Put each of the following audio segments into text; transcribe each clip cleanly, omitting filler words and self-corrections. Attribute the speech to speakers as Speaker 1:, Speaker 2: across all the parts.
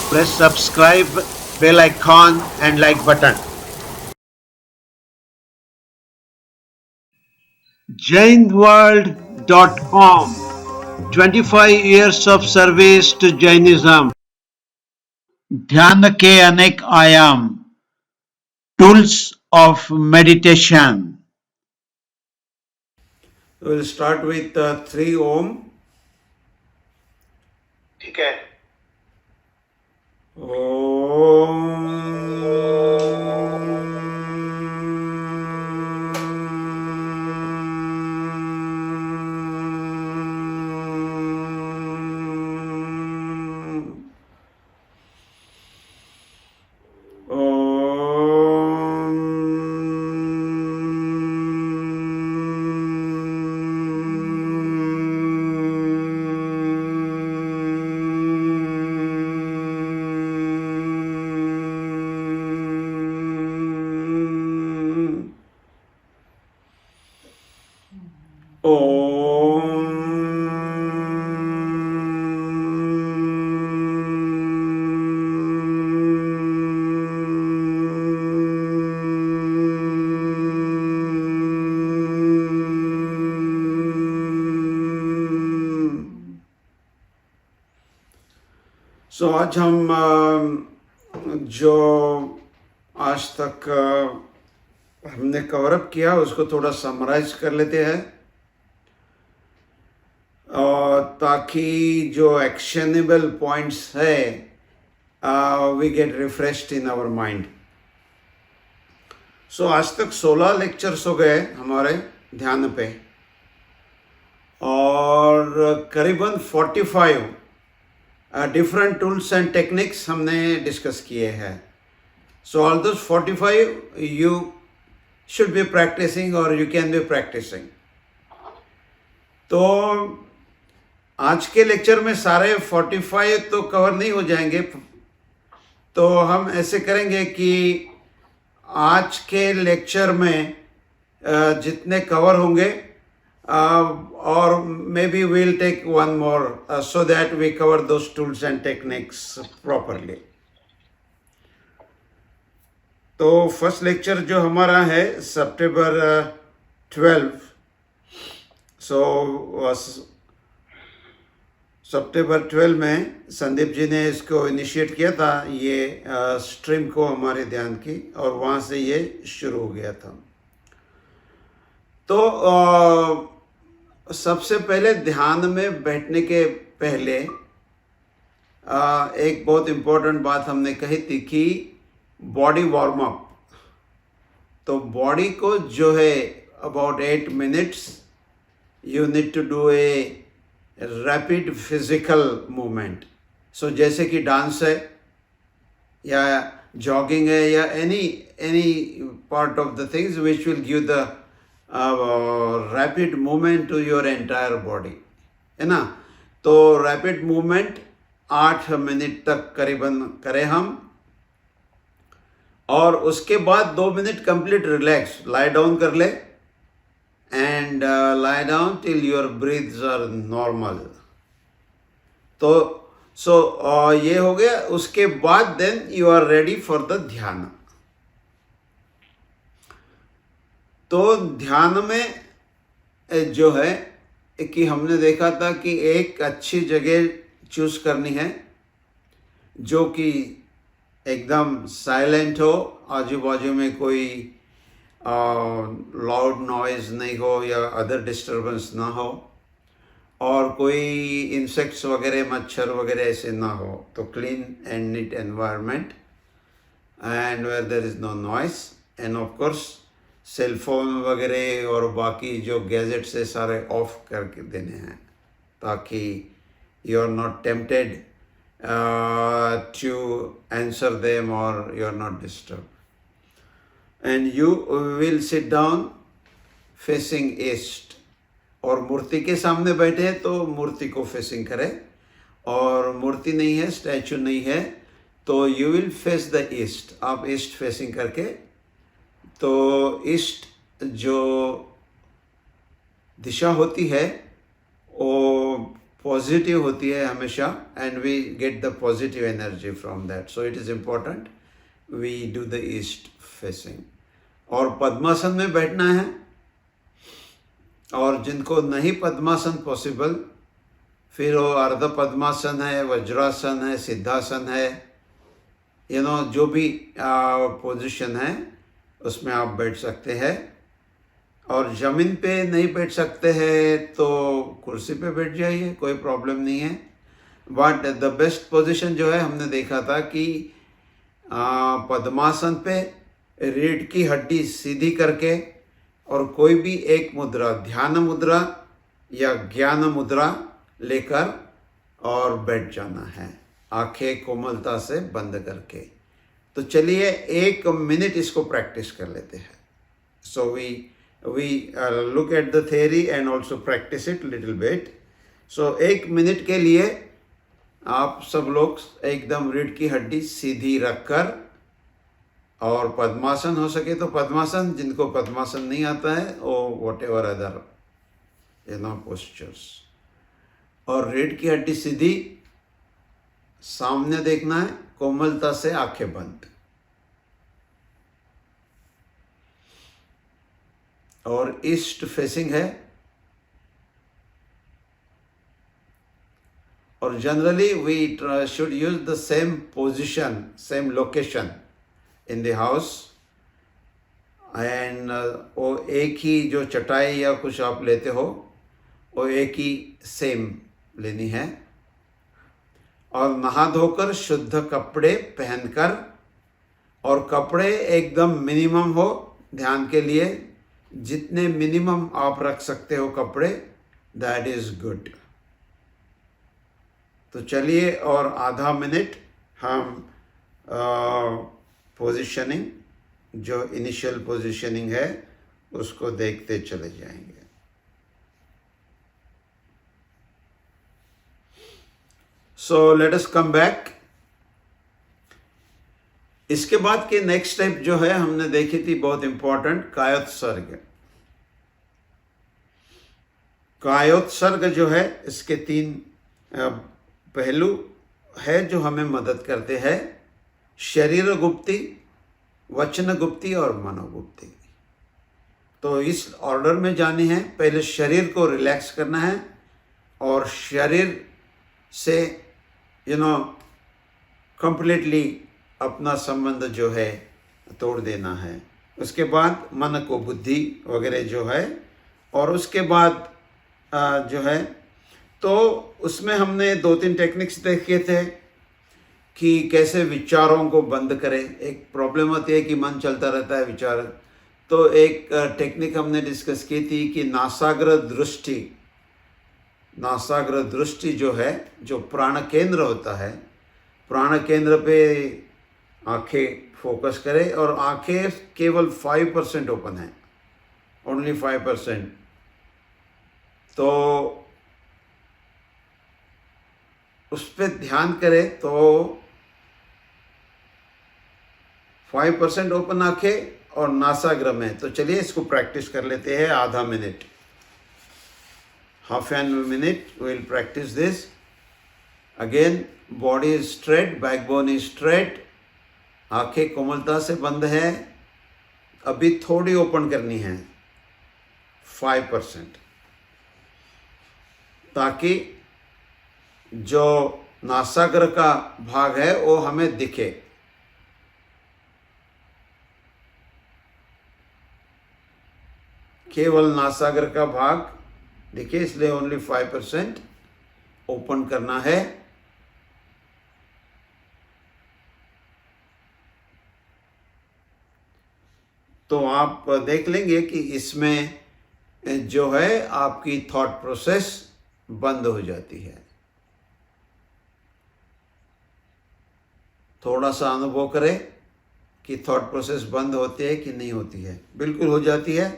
Speaker 1: Press subscribe, bell icon and like button. jainworld.com 25 years of service to Jainism. ध्यान के अनेक आयाम, tools of meditation. We'll start with 3 Om. ठीक है. सो आज हम जो आज तक हमने कवरअप किया उसको थोड़ा समराइज कर लेते हैं, और ताकि जो एक्शनेबल पॉइंट्स है we get refreshed in our mind. So आज तक 16 लेक्चर्स हो गए हमारे ध्यान पे, और करीबन 45 डिफरेंट टूल्स एंड टेक्निक्स हमने डिस्कस किए हैं. So all those 45 you should be practising और यू कैन बी प्रैक्टिसिंग. तो आज के लेक्चर में सारे 45 तो कवर नहीं हो जाएंगे, तो हम ऐसे करेंगे कि आज के लेक्चर में जितने कवर होंगे, or maybe we'll take one more so that we cover those tools and techniques properly. तो फर्स्ट लेक्चर जो हमारा है सितंबर 12, सितंबर 12 में संदीप जी ने इसको इनिशिएट किया था, ये स्ट्रीम को हमारे ध्यान की, और वहाँ से ये शुरू हो गया था. तो सबसे पहले ध्यान में बैठने के पहले एक बहुत इम्पोर्टेंट बात हमने कही थी कि बॉडी वार्म अप. तो बॉडी को जो है about 8 minutes you need to do a rapid physical movement. So जैसे कि डांस है या जॉगिंग है या any part of the things which will give the rapid movement to your entire body, है ना. तो रैपिड मूवमेंट 8 मिनट तक करीबन करें हम, और उसके बाद 2 minute complete relax lie down कर ले, and lie down till your breaths are normal. तो ये हो गया. उसके बाद then you are ready for the dhyan. तो ध्यान में जो है कि हमने देखा था कि एक अच्छी जगह चूज करनी है जो कि एकदम साइलेंट हो, आजू बाजू में कोई लाउड नॉइज नहीं हो या अदर डिस्टर्बेंस ना हो, और कोई इंसेक्ट्स वगैरह मच्छर वगैरह ऐसे ना हो. तो clean and neat environment and where there is no noise, and of course cellphone वगैरह और बाकी जो गैजेट्स है सारे ऑफ करके देने हैं, ताकि you are not tempted to answer them और you are not disturb. And you will sit down facing east, और मूर्ति के सामने बैठे हैं तो मूर्ति को फेसिंग करें, और मूर्ति नहीं है, स्टैचू नहीं है, तो you will face the east. आप ईस्ट फेसिंग करके, तो ईस्ट जो दिशा होती है वो पॉजिटिव होती है हमेशा, and we get the positive energy from that. So it is important we do the east facing. और पद्मासन में बैठना है, और जिनको नहीं पद्मासन पॉसिबल, फिर वो अर्ध पद्मासन है, वज्रासन है, सिद्धासन है, जो भी पोजीशन है उसमें आप बैठ सकते हैं. और ज़मीन पे नहीं बैठ सकते हैं तो कुर्सी पे बैठ जाइए, कोई प्रॉब्लम नहीं है. बट द बेस्ट पोजीशन जो है, हमने देखा था कि पद्मासन पे रीढ़ की हड्डी सीधी करके और कोई भी एक मुद्रा, ध्यान मुद्रा या ज्ञान मुद्रा लेकर और बैठ जाना है, आंखें कोमलता से बंद करके. तो चलिए 1 मिनट इसको प्रैक्टिस कर लेते हैं. So we look at the theory and also practise it little bit. सो 1 मिनट के लिए आप सब लोग एकदम रीढ़ की हड्डी सीधी रखकर, और पद्मासन हो सके तो पद्मासन, जिनको पद्मासन नहीं आता है वो whatever other postures. और रीढ़ की हड्डी सीधी, सामने देखना है, कोमलता से आंखें बंद. और ईस्ट फेसिंग है. और generally we should use the same position, same location in the house. And वो एक ही जो चटाई या कुछ आप लेते हो, वो एक ही सेम लेनी है. और नहा धोकर शुद्ध कपड़े पहनकर, और कपड़े एकदम मिनिमम हो, ध्यान के लिए जितने मिनिमम आप रख सकते हो कपड़े, दैट इज गुड. तो चलिए और आधा मिनट हम पोजीशनिंग, जो इनिशियल पोजीशनिंग है उसको देखते चले जाएंगे. So let us come back. इसके बाद के नेक्स्ट स्टेप जो है हमने देखी थी, बहुत इंपॉर्टेंट, कायोत्सर्ग. कायोत्सर्ग जो है, इसके 3 पहलू है जो हमें मदद करते हैं. शरीर गुप्ति, वचन गुप्ति और मनोगुप्ति. तो इस ऑर्डर में जानी है. पहले शरीर को रिलैक्स करना है और शरीर से कंप्लीटली अपना संबंध जो है तोड़ देना है. उसके बाद मन को, बुद्धि वगैरह जो है, और उसके बाद जो है, तो उसमें हमने 2-3 टेक्निक्स देखे थे कि कैसे विचारों को बंद करें. एक प्रॉब्लम होती है कि मन चलता रहता है, विचार. तो एक टेक्निक हमने डिस्कस की थी कि नासाग्र दृष्टि. नासाग्र दृष्टि जो है, जो प्राण केंद्र होता है, प्राण केंद्र पे आंखें फोकस करें, और आंखें केवल 5% ओपन है, ओनली 5%. तो उस पर ध्यान करें तो 5% ओपन आंखें और नासाग्र में. तो चलिए इसको प्रैक्टिस कर लेते हैं आधा minute. Half an minute we will practice this. Again, body is straight, backbone is straight, आंखें कोमलता से बंद है. अभी थोड़ी ओपन करनी है, 5%, ताकि जो नासाग्र का भाग है वो हमें दिखे. केवल नासाग्र का भाग देखिए, इसलिए ओनली 5% ओपन करना है. तो आप देख लेंगे कि इसमें जो है आपकी थॉट प्रोसेस बंद हो जाती है. थोड़ा सा अनुभव करें कि थॉट प्रोसेस बंद होती है कि नहीं होती है. बिल्कुल हो जाती है.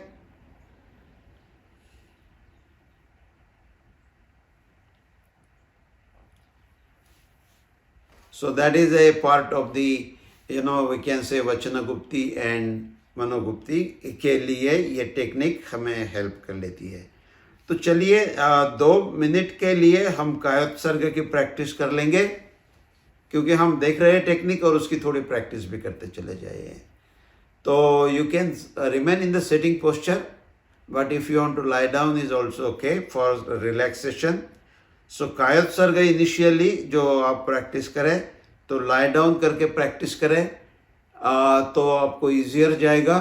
Speaker 1: So that is a part of the, we can say Vachana Gupti and Manogupti के लिए ये टेक्निक हमें हेल्प कर लेती है. तो चलिए 2 मिनट के लिए हम कायोत्सर्ग की प्रैक्टिस कर लेंगे, क्योंकि हम देख रहे हैं टेक्निक और उसकी थोड़ी प्रैक्टिस भी करते चले जाइए। तो you can remain in the sitting posture, but if you want to lie down is also okay for relaxation. So kayotsarga initially जो आप प्रैक्टिस करें तो लाई डाउन करके प्रैक्टिस करें, तो आपको ईजियर जाएगा।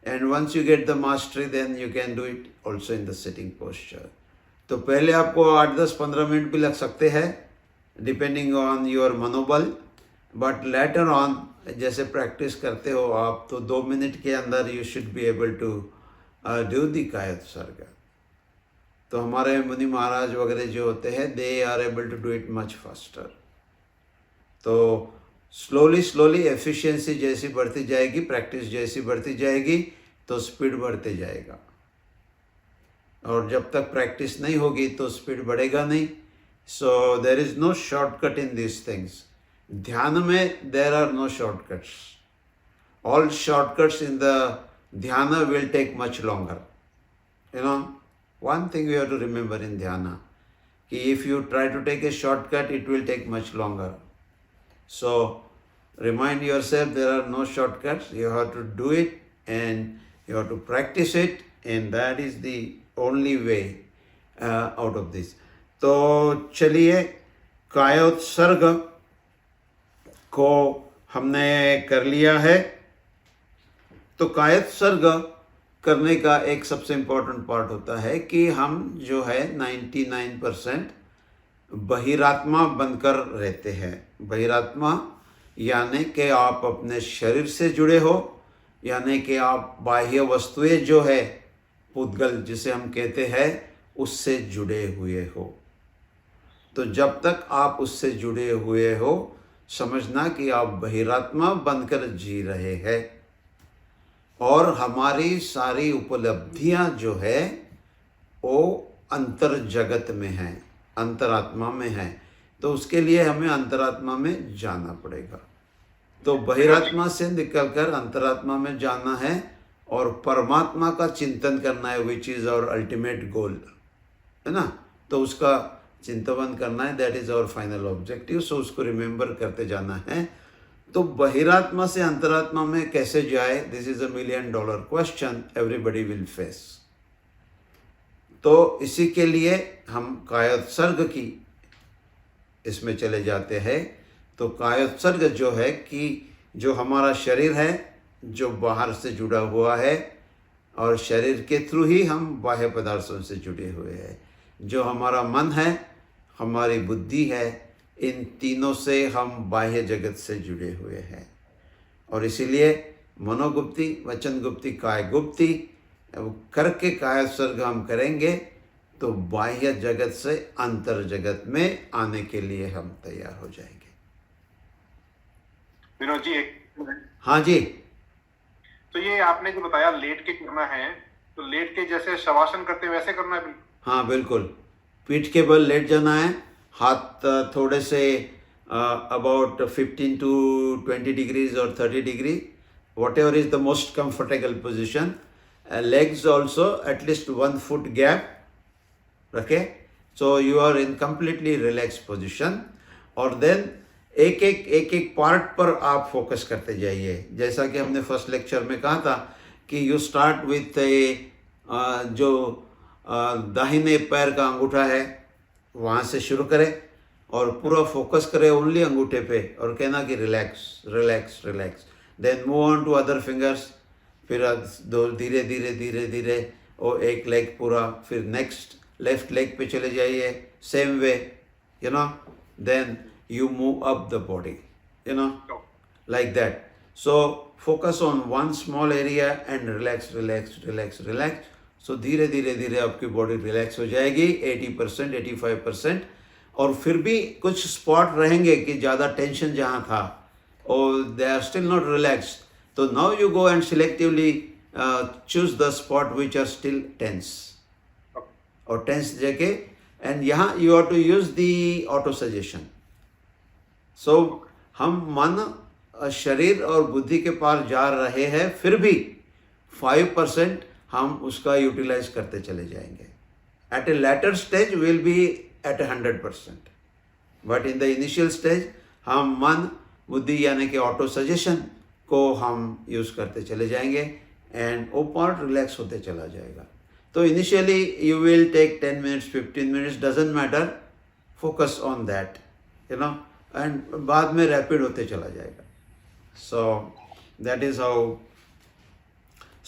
Speaker 1: And once you get the mastery then you can do it also in the sitting posture. तो पहले आपको 8-10-15 मिनट भी लग सकते हैं डिपेंडिंग ऑन योर मनोबल, बट लेटर ऑन जैसे प्रैक्टिस करते हो आप तो 2 मिनट के अंदर you should be able to do the kayotsarga. तो हमारे मुनि महाराज वगैरह जो होते हैं they are able to do it much faster. तो स्लोली एफिशिएंसी जैसी बढ़ती जाएगी, प्रैक्टिस जैसी बढ़ती जाएगी तो स्पीड बढ़ते जाएगा, और जब तक प्रैक्टिस नहीं होगी तो स्पीड बढ़ेगा नहीं। So there is no shortcut in this things. ध्यान में there are no shortcuts. All shortcuts in the ध्यान will take much longer. You know, one thing you have to remember in dhyana, कि if you try to take a shortcut, it will take much longer. So remind yourself there are no shortcuts. You have to do it and you have to practice it, and that is the only way out of this. तो चलिए कायोत्सर्ग को हमने कर लिया है। तो कायोत्सर्ग करने का एक सबसे इम्पोर्टेंट पार्ट होता है कि हम जो है 99% बहिरात्मा बनकर रहते हैं। बहिरात्मा यानी कि आप अपने शरीर से जुड़े हो, यानी कि आप बाह्य वस्तुएं जो है पुद्गल जिसे हम कहते हैं उससे जुड़े हुए हो। तो जब तक आप उससे जुड़े हुए हो समझना कि आप बहिरात्मा बनकर जी रहे हैं, और हमारी सारी उपलब्धियां जो है वो अंतर जगत में है, अंतरात्मा में है। तो उसके लिए हमें अंतरात्मा में जाना पड़ेगा। तो बहिरात्मा से निकलकर अंतरात्मा में जाना है और परमात्मा का चिंतन करना है, which is our ultimate goal, है ना। तो उसका चिंतन करना है, that is our final objective. So उसको रिमेंबर करते जाना है। तो बहिरात्मा से अंतरात्मा में कैसे जाए, this is $1 million question everybody will face. तो इसी के लिए हम कायोत्सर्ग की इसमें चले जाते हैं। तो कायोत्सर्ग जो है कि जो हमारा शरीर है जो बाहर से जुड़ा हुआ है, और शरीर के थ्रू ही हम बाह्य पदार्थों से जुड़े हुए हैं। जो हमारा मन है, हमारी बुद्धि है, इन तीनों से हम बाह्य जगत से जुड़े हुए हैं। और इसीलिए मनोगुप्ति, वचन गुप्ति, काय गुप्ति करके कायोत्सर्ग हम करेंगे तो बाह्य जगत से अंतर जगत में आने के लिए हम तैयार हो जाएंगे।
Speaker 2: विनोद जी, एक
Speaker 1: हाँ जी।
Speaker 2: तो ये आपने जो बताया लेट के करना है, तो लेट के जैसे शवासन करते वैसे करना है?
Speaker 1: हाँ बिल्कुल, पीठ के बल लेट जाना है, हाथ थोड़े say about 15 to 20 degrees or 30 degree, whatever is the most comfortable position. Legs also at least 1 foot gap, okay? So you are in completely relaxed position. और देन एक एक पार्ट पर आप फोकस करते जाइए। जैसा कि हमने फर्स्ट लेक्चर में कहा था कि यू स्टार्ट विथ जो दाहिने पैर का अंगूठा है वहाँ से शुरू करें और पूरा फोकस करें ओनली अंगूठे पे, और कहना कि relax relax relax. Then move on to other fingers, फिर दो धीरे धीरे धीरे धीरे और एक लेग पूरा, फिर नेक्स्ट लेफ्ट लेग पे चले जाइए, same way, you know. Then you move up the body, you know, like that. So focus on one small area and relax, relax, relax, relax. So धीरे धीरे धीरे आपकी बॉडी रिलैक्स हो जाएगी 80%, 85%। और फिर भी कुछ स्पॉट रहेंगे कि ज़्यादा टेंशन जहाँ था और they are still not relaxed, तो now you go and selectively choose the spot which are still tense, और टेंस जगह, एंड यहाँ you have to use the auto suggestion. So हम मन शरीर और बुद्धि के पार जा रहे हैं, फिर भी 5% हम उसका यूटिलाइज करते चले जाएंगे, At a later stage we'll be at 100%. But in the initial stage हम मन बुद्धि यानी कि ऑटो सजेशन को हम यूज़ करते चले जाएंगे एंड वो पार्ट रिलैक्स होते चला जाएगा. तो initially you will take 10 minutes 15 minutes doesn't matter, focus on that you know, and बाद में रैपिड होते चला जाएगा. So that is how.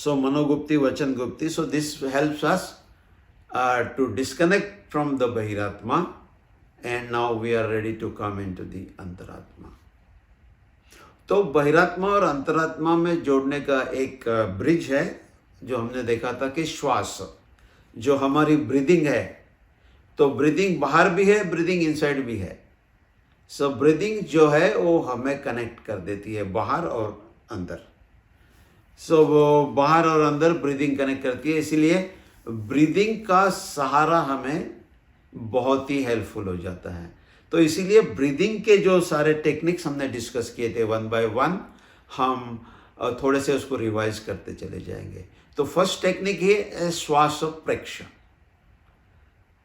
Speaker 1: So Manogupti, Vachan Gupti. So this helps us to disconnect from the Bahiratma, and now we are ready to come into the Antaratma. तो बहिरात्मा और अंतरात्मा में जोड़ने का एक ब्रिज है जो हमने देखा था कि श्वास, जो हमारी ब्रीदिंग है. तो ब्रीदिंग बाहर भी है, ब्रीदिंग इनसाइड भी है. सो ब्रीदिंग जो है वो हमें कनेक्ट कर देती है बाहर और अंदर. सो वो बाहर और अंदर ब्रीदिंग कनेक्ट करती है, इसीलिए ब्रीदिंग का सहारा हमें बहुत ही हेल्पफुल हो जाता है. तो इसीलिए ब्रीदिंग के जो सारे टेक्निक्स हमने डिस्कस किए थे वन बाय वन, हम थोड़े से उसको रिवाइज करते चले जाएंगे. तो फर्स्ट टेक्निक है श्वास प्रेक्षण.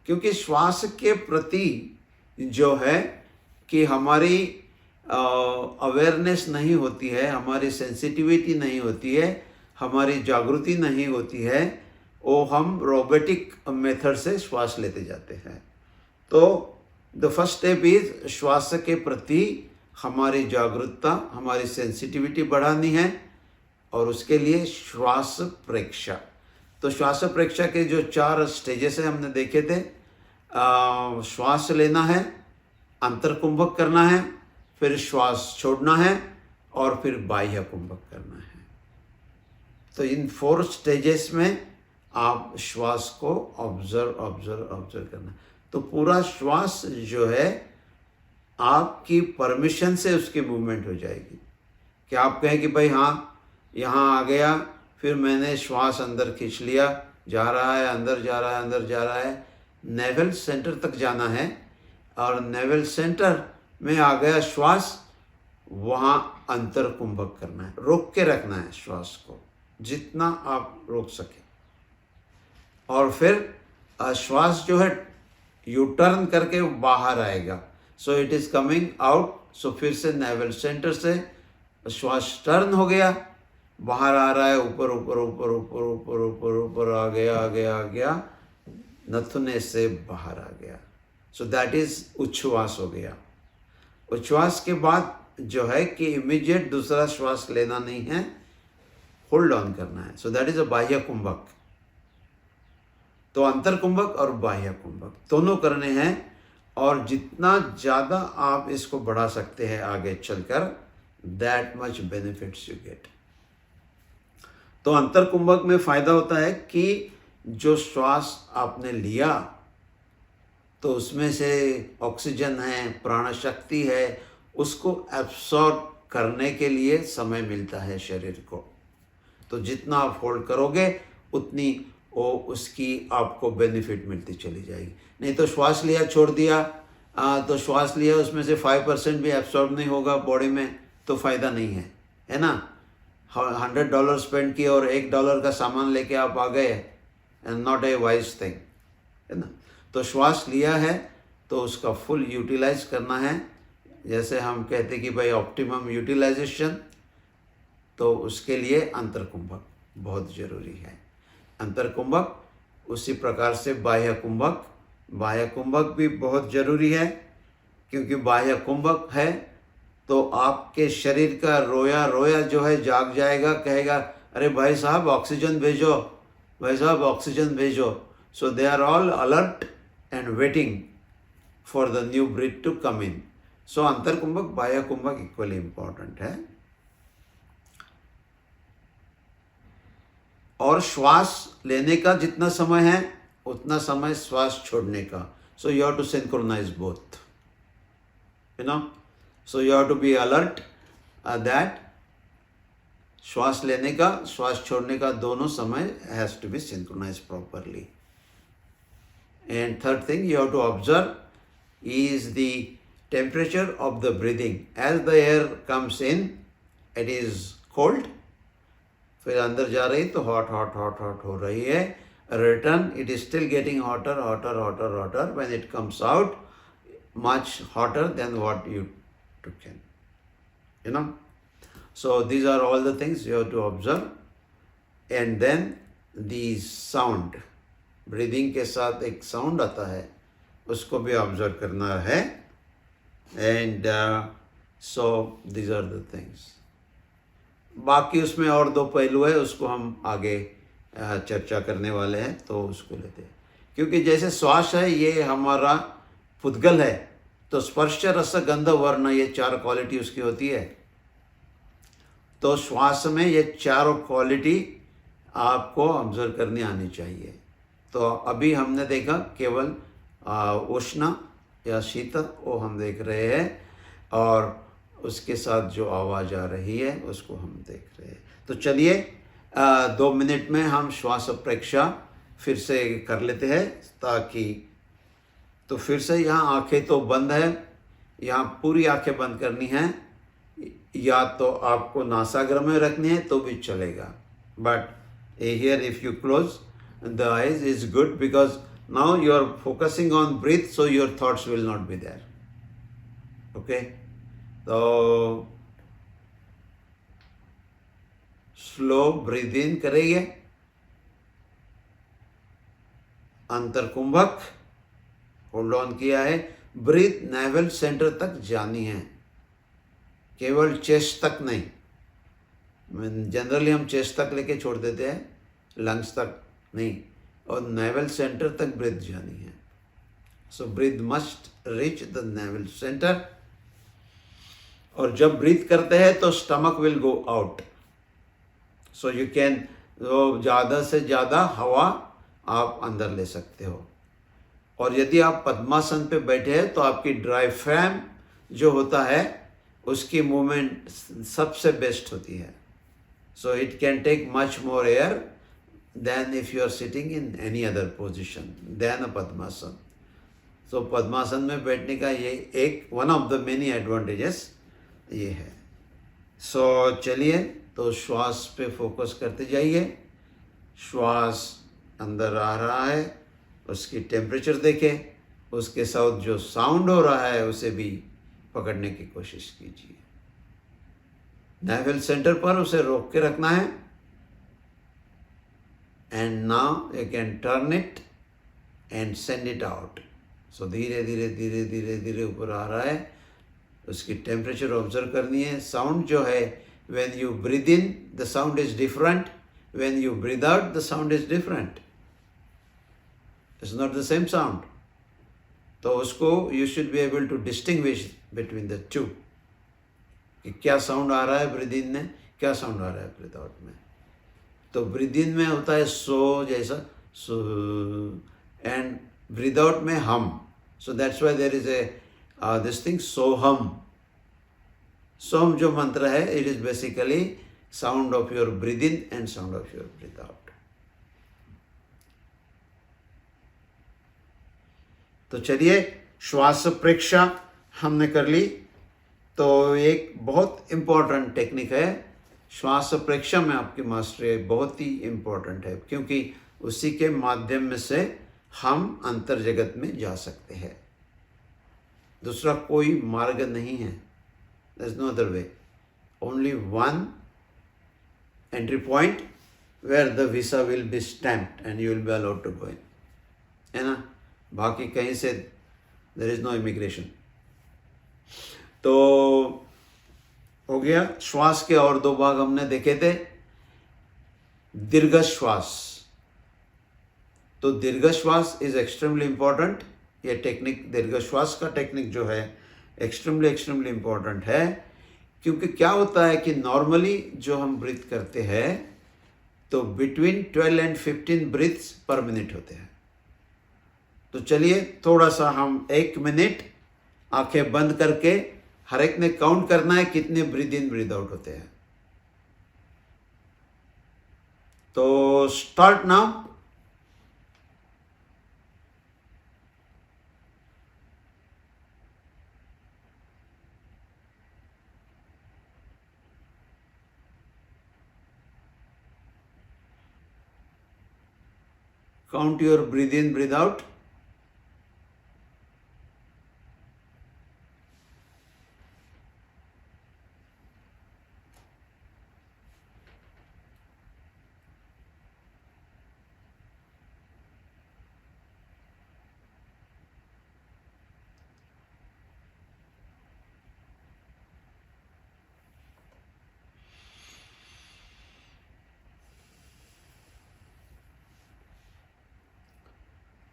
Speaker 1: क्योंकि श्वास के प्रति जो है कि हमारी अवेयरनेस नहीं होती है, हमारी सेंसिटिविटी नहीं होती है, हमारी जागृति नहीं होती है, वो हम रोबोटिक मेथड से श्वास लेते जाते हैं. तो द फर्स्ट स्टेप इज श्वास के प्रति हमारी जागरूकता, हमारी सेंसिटिविटी बढ़ानी है, और उसके लिए श्वास प्रेक्षा. तो श्वास प्रेक्षा के जो 4 स्टेजेस है हमने देखे थे. श्वास लेना है, अंतर्कुंभक करना है, फिर श्वास छोड़ना है, और फिर बाह्य कुंभक करना है. तो इन 4 स्टेजेस में आप श्वास को ऑब्जर्व करना. तो पूरा श्वास जो है आपकी परमिशन से उसकी मूवमेंट हो जाएगी. कि आप कहें कि भाई हाँ यहाँ आ गया, फिर मैंने श्वास अंदर खींच लिया, जा रहा है, अंदर जा रहा है, अंदर जा रहा है, नेवल सेंटर तक जाना है, और नेवल सेंटर में आ गया श्वास, वहाँ अंतर कुंभक करना है, रोक के रखना है श्वास को जितना आप रोक सके. और फिर श्वास जो है यू टर्न करके बाहर आएगा. So it is coming out. So फिर से नेवल सेंटर से श्वास टर्न हो गया, बाहर आ रहा है, ऊपर ऊपर ऊपर ऊपर ऊपर ऊपर ऊपर आ गया आ गया आ गया, नथुने से बाहर आ गया. सो दैट इज उच्छ्वास हो गया. उच्छ्वास के बाद जो है कि इमीडिएट दूसरा श्वास लेना नहीं है, होल्ड ऑन करना है. सो दैट इज अ बाह्य कुंभक. तो अंतर कुंभक और बाह्य कुंभक दोनों करने हैं, और जितना ज़्यादा आप इसको बढ़ा सकते हैं आगे चलकर, that much benefits you get. तो अंतर कुंभक में फ़ायदा होता है कि जो श्वास आपने लिया तो उसमें से ऑक्सीजन है, प्राण शक्ति है, उसको एब्सॉर्ब करने के लिए समय मिलता है शरीर को. तो जितना आप होल्ड करोगे उतनी वो उसकी आपको बेनिफिट मिलती चली जाएगी. नहीं तो श्वास लिया छोड़ दिया, तो श्वास लिया उसमें से 5% भी एब्सॉर्ब नहीं होगा बॉडी में, तो फ़ायदा नहीं है, है ना. $100 स्पेंड किए और $1 का सामान लेके आप आ गए, and not a wise thing, है ना. तो श्वास लिया है तो उसका फुल यूटिलाइज करना है. जैसे हम कहते कि भाई ऑप्टिमम यूटिलाइजेशन, तो उसके लिए अंतर्कुंभक बहुत ज़रूरी है. अंतर्कुंभक उसी प्रकार से बाह्य कुंभक. बाह्य कुंभक भी बहुत ज़रूरी है, क्योंकि बाह्य कुंभक है तो आपके शरीर का रोया रोया जो है जाग जाएगा, कहेगा अरे भाई साहब ऑक्सीजन भेजो, भाई साहब ऑक्सीजन भेजो. So they are all alert and waiting for the new breath to come in. So अंतर कुंभक बाह्य कुंभक इक्वली इम्पॉर्टेंट है. और श्वास लेने का जितना समय है उतना समय श्वास छोड़ने का. So you have to synchronise both, you know. So you have to be alert that श्वास लेने का, श्वास छोड़ने का दोनों समय has to be synchronise properly. And third thing you have to observe is the temperature of the breathing. As the air comes in it is cold, फिर अंदर जा रही तो हॉट हॉट हॉट हॉट हो रही है, return, it is still getting hotter, hotter, hotter, hotter. When it comes out, much hotter than what you took in. You know? So these are all the things you have to observe. And then the sound, breathing के साथ एक sound आता है, उसको भी observe करना है. And so these are the things. बाकी उसमें और दो पहलू है, उसको हम आगे चर्चा करने वाले हैं, तो उसको लेते हैं. क्योंकि जैसे श्वास है, ये हमारा पुद्गल है, तो स्पर्श रस गंध वर्ण, ये चार क्वालिटी उसकी होती है. तो श्वास में ये चारों क्वालिटी आपको ऑब्जर्व करनी आनी चाहिए. तो अभी हमने देखा केवल उष्ण या शीत, वो हम देख रहे हैं, और उसके साथ जो आवाज़ आ रही है उसको हम देख रहे हैं. तो चलिए 2 मिनट में हम श्वास प्रेक्षा फिर से कर लेते हैं, ताकि तो फिर से यहाँ आंखें तो बंद है, यहाँ पूरी आंखें बंद करनी है, या तो आपको नासाग्र में रखनी है तो भी चलेगा. But here if you close the eyes is good, because now you are focusing on breath, so your thoughts will not be there. Okay, तो स्लो ब्रीथ इन करेंगे, अंतर कुंभक होल्ड ऑन किया है. ब्रीथ नेवल सेंटर तक जानी है, केवल chest तक नहीं. जनरली हम चेस्ट तक लेके छोड़ देते हैं, लंग्स तक नहीं, और नेवल सेंटर तक ब्रीथ जानी है. So breath must reach the navel centre. और जब ब्रीथ करते हैं तो stomach will go out, so you can, ज़्यादा से ज़्यादा हवा आप अंदर ले सकते हो. और यदि आप पद्मासन पे बैठे हैं तो आपकी डायफ्राम जो होता है उसकी मूवमेंट सबसे बेस्ट होती है. So it can take much more air than if you are sitting in any other position than a padmasana. So padmasana में बैठने का ये एक one of the many advantages ये है. सो चलिए, तो श्वास पे फोकस करते जाइए. श्वास अंदर आ रहा है, उसकी टेम्परेचर देखें, उसके साथ जो साउंड हो रहा है उसे भी पकड़ने की कोशिश कीजिए. नेवल सेंटर पर उसे रोक के रखना है. And now you can turn it and send it out. So धीरे धीरे धीरे धीरे धीरे ऊपर आ रहा है, उसकी टेम्परेचर ऑब्जर्व करनी है. साउंड जो है, when you breathe in the sound is different, when you breathe out the sound is different. It's not the same sound. तो उसको you should be able to distinguish between the two, कि क्या sound आ रहा है breathe इन में, क्या sound आ रहा है ब्रीथ आउट में. तो ब्रीथ इन में होता है सो जैसा, सो, एंड ब्रीथ आउट में हम. So that's why there is a this thing Soham. Som जो मंत्र है, it is basically sound of your breath in and sound of your breath out. तो चलिए, श्वास प्रेक्षा हमने कर ली. तो एक बहुत इम्पोर्टेंट टेक्निक है श्वास प्रेक्षा में, आपकी मास्टरी बहुत ही इम्पोर्टेंट है, क्योंकि उसी के माध्यम में से हम अंतर जगत में जा सकते हैं. दूसरा कोई मार्ग नहीं है. There is no other way. Only one entry point where the visa will be stamped and you will be allowed to go in, है ना. बाकी कहीं से देयर इज नो इमिग्रेशन. तो हो गया. श्वास के और दो भाग हमने देखे थे. दीर्घ श्वास. तो दीर्घ श्वास इज एक्सट्रीमली इम्पॉर्टेंट. ये टेक्निक, दीर्घ श्वास का टेक्निक जो है, एक्सट्रीमली इम्पॉर्टेंट है. क्योंकि क्या होता है कि नॉर्मली जो हम ब्रीथ करते हैं तो between 12 and 15 breaths per minute होते हैं. तो चलिए थोड़ा सा हम 1 मिनट आंखें बंद करके हर एक ने काउंट करना है कितने ब्रीथ इन ब्रीथ आउट होते हैं. तो start now. count your breathe in, breathe out.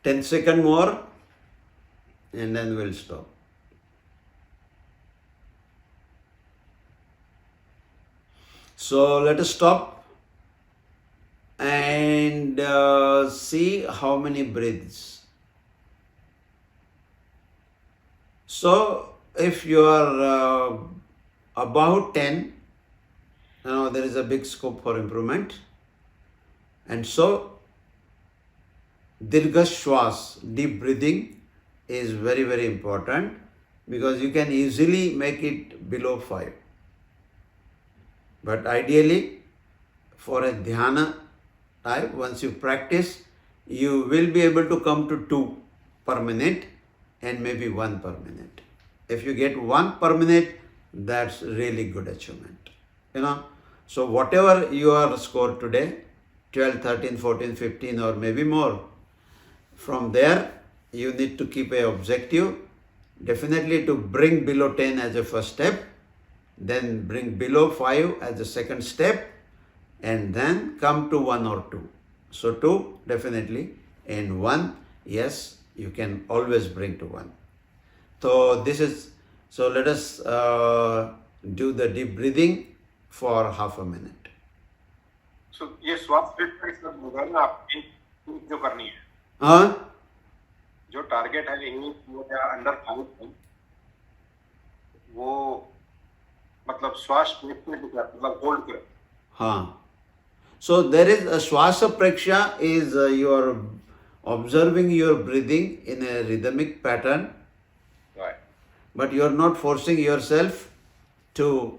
Speaker 1: Ten seconds more, and then we'll stop. So let us stop and see how many breaths. So if you are about 10, now there is a big scope for improvement. And so Dirgha Shwas, deep breathing, is very, very important because you can easily make it below 5. But ideally, for a dhyana type, once you practice, you will be able to come to 2 per minute and maybe 1 per minute. If you get 1 per minute, that's really good achievement. So whatever your score today, 12, 13, 14, 15 or maybe more, from there you need to keep a objective, definitely to bring below 10 as a first step, then bring below 5 as a second step, and then come to 1 or 2. So 2 definitely, and 1, yes, you can always bring to 1. So let us do the deep breathing for half a minute.
Speaker 2: So ये श्वास होगा ना आपकी जो करनी है,
Speaker 1: हाँ,
Speaker 2: जो टारगेट है यही अंडर 5, वो मतलब श्वास मतलब होल्ड कर.
Speaker 1: हाँ. So there is a Swasa Preksha is you are observing your breathing in a rhythmic pattern,
Speaker 2: Right.
Speaker 1: but you are not forcing yourself to,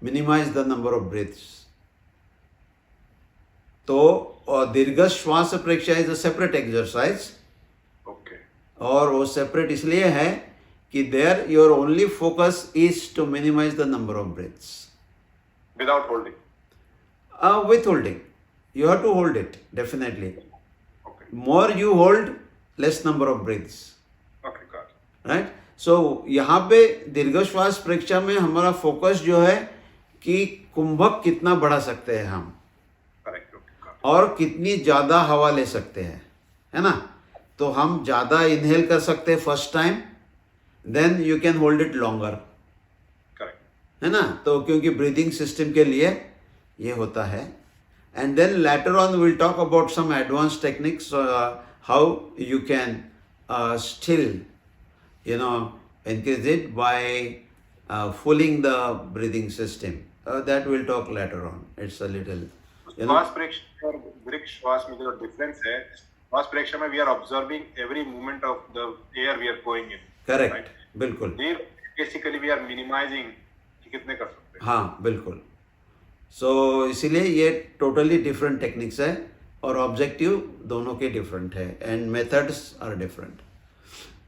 Speaker 1: minimize the number of breaths. So Dirgha Swasa Preksha is a separate exercise.
Speaker 2: Okay.
Speaker 1: और वो separate इसलिए है कि there your only focus is to minimize the number of breaths.
Speaker 2: Without holding.
Speaker 1: With holding. You have to hold it, definitely.
Speaker 2: Okay.
Speaker 1: More you hold, less number of breaths.
Speaker 2: Okay, got it.
Speaker 1: Right? So यहाँ पे दीर्घ श्वास परीक्षा में हमारा focus जो है कि कुंभक कितना बढ़ा सकते हैं हम,
Speaker 2: Correct. Okay, got it.
Speaker 1: और कितनी ज़्यादा हवा ले सकते हैं, है ना? तो हम ज़्यादा इनहेल कर सकते हैं first time, then you can hold it longer,
Speaker 2: Correct.
Speaker 1: है ना? तो क्योंकि ब्रीदिंग सिस्टम के लिए ये होता है. And then later on will talk about some advance techniques how you can still increase it by fooling the breathing system. That we'll talk later on. It's a little,
Speaker 2: श्वास प्रेक्षण और दीर्घ श्वास में जो डिफरेंस है, श्वास प्रेक्षण में we are observing every movement of the air we are going in.
Speaker 1: Correct.
Speaker 2: Right?
Speaker 1: बिल्कुल.
Speaker 2: Basically we are minimizing कि कितने कर सकते हैं.
Speaker 1: हाँ, बिल्कुल. So इसीलिए ये totally different techniques है और ऑब्जेक्टिव दोनों के डिफरेंट है एंड मेथड्स आर डिफरेंट.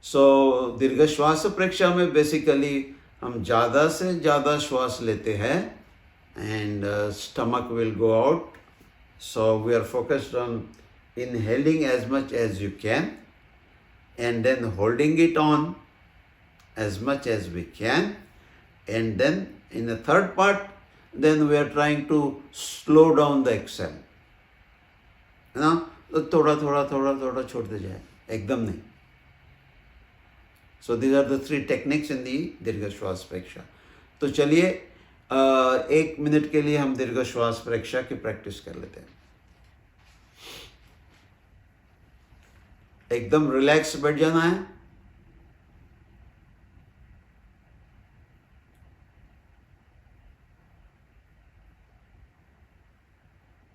Speaker 1: सो दीर्घ श्वास प्रेक्षा में बेसिकली हम ज़्यादा से ज़्यादा श्वास लेते हैं and stomach will go out. So we are focused on inhaling as much as you can and then holding it on as much as we can, and then in the third part then we are trying to slow down the exhale, है ना? तो थोड़ा थोड़ा थोड़ा थोड़ा छोड़ते जाए, एकदम नहीं. So these are the 3 techniques in the दीर्घ श्वास प्रेक्षा. तो चलिए 1 मिनट के लिए हम दीर्घ श्वास प्रेक्षा की प्रैक्टिस कर लेते हैं. एकदम रिलैक्स बैठ जाना है.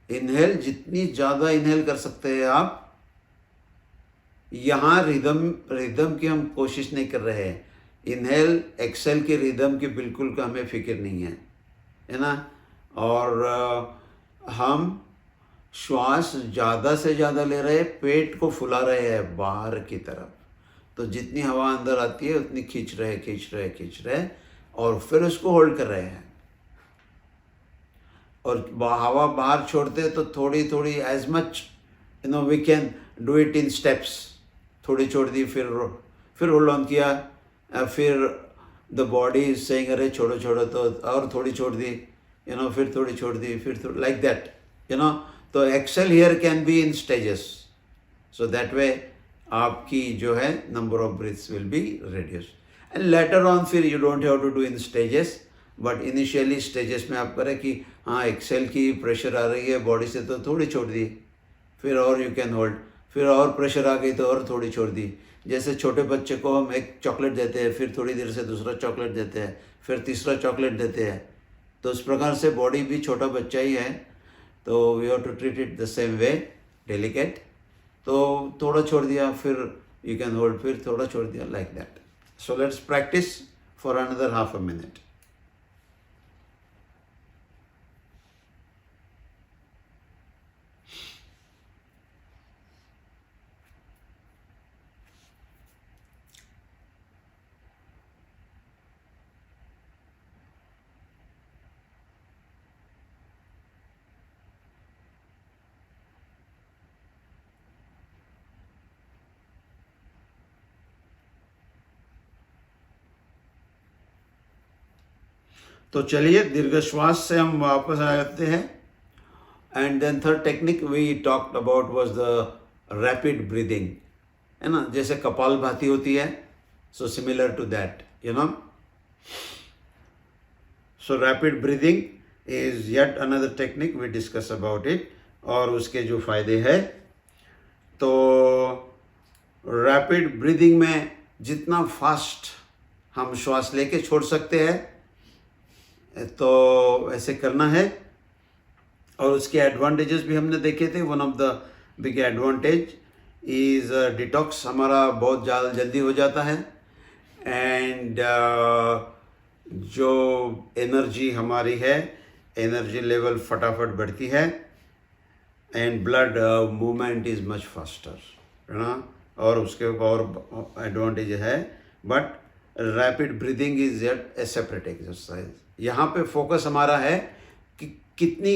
Speaker 1: इनहेल जितनी ज्यादा इनहेल कर सकते हैं आप. यहाँ रिदम की हम कोशिश नहीं कर रहे हैं. इनहेल एक्सेल की रिदम की बिल्कुल का हमें फिक्र नहीं है, है ना? और हम श्वास ज़्यादा से ज़्यादा ले रहे हैं, पेट को फुला रहे हैं बाहर की तरफ। तो जितनी हवा अंदर आती है उतनी खींच रहे और फिर उसको होल्ड कर रहे हैं। और हवा बाहर छोड़ते हैं तो थोड़ी थोड़ी as much we can do it in steps. थोड़ी छोड़ दी, फिर होल्ड ऑन किया, फिर द बॉडी इज सेइंग अरे छोड़ो छोड़ो, तो और थोड़ी छोड़ दी, फिर थोड़ी छोड़ दी, फिर थोड़ी, लाइक दैट, तो exhale here can be in stages. So that way आपकी जो है number of breaths will be reduce and later on फिर you don't have to do in stages, but initially stages में आप करें कि हाँ एक्सेल की प्रेशर आ रही है बॉडी से तो थोड़ी छोड़ दी, फिर और यू कैन होल्ड, फिर और प्रेशर आ गई तो और थोड़ी छोड़ दी। जैसे छोटे बच्चे को हम एक चॉकलेट देते हैं, फिर थोड़ी देर से दूसरा चॉकलेट देते हैं, फिर तीसरा चॉकलेट देते हैं, तो उस प्रकार से बॉडी भी छोटा बच्चा ही है, तो we have to treat it the same way, delicate. तो थोड़ा छोड़ दिया, फिर यू कैन होल्ड, फिर थोड़ा छोड़ दिया, like that. So let's practice for another half a minute. तो चलिए दीर्घ श्वास से हम वापस आ जाते हैं। And then third technique we talked about was the rapid breathing, है ना, जैसे कपालभाति होती है, so similar to that, so rapid breathing is yet another technique, we discuss about it और उसके जो फायदे हैं। तो रैपिड ब्रीदिंग में जितना फास्ट हम श्वास लेके छोड़ सकते हैं तो ऐसे करना है। और उसके एडवांटेजेस भी हमने देखे थे। One of the big advantage is detox हमारा बहुत ज़्यादा जल्दी हो जाता है एंड जो एनर्जी हमारी है, एनर्जी लेवल फटाफट बढ़ती है and blood movement is much faster, है ना। और उसके और एडवांटेज है, but rapid breathing is a separate exercise. यहाँ पे फोकस हमारा है कि कितनी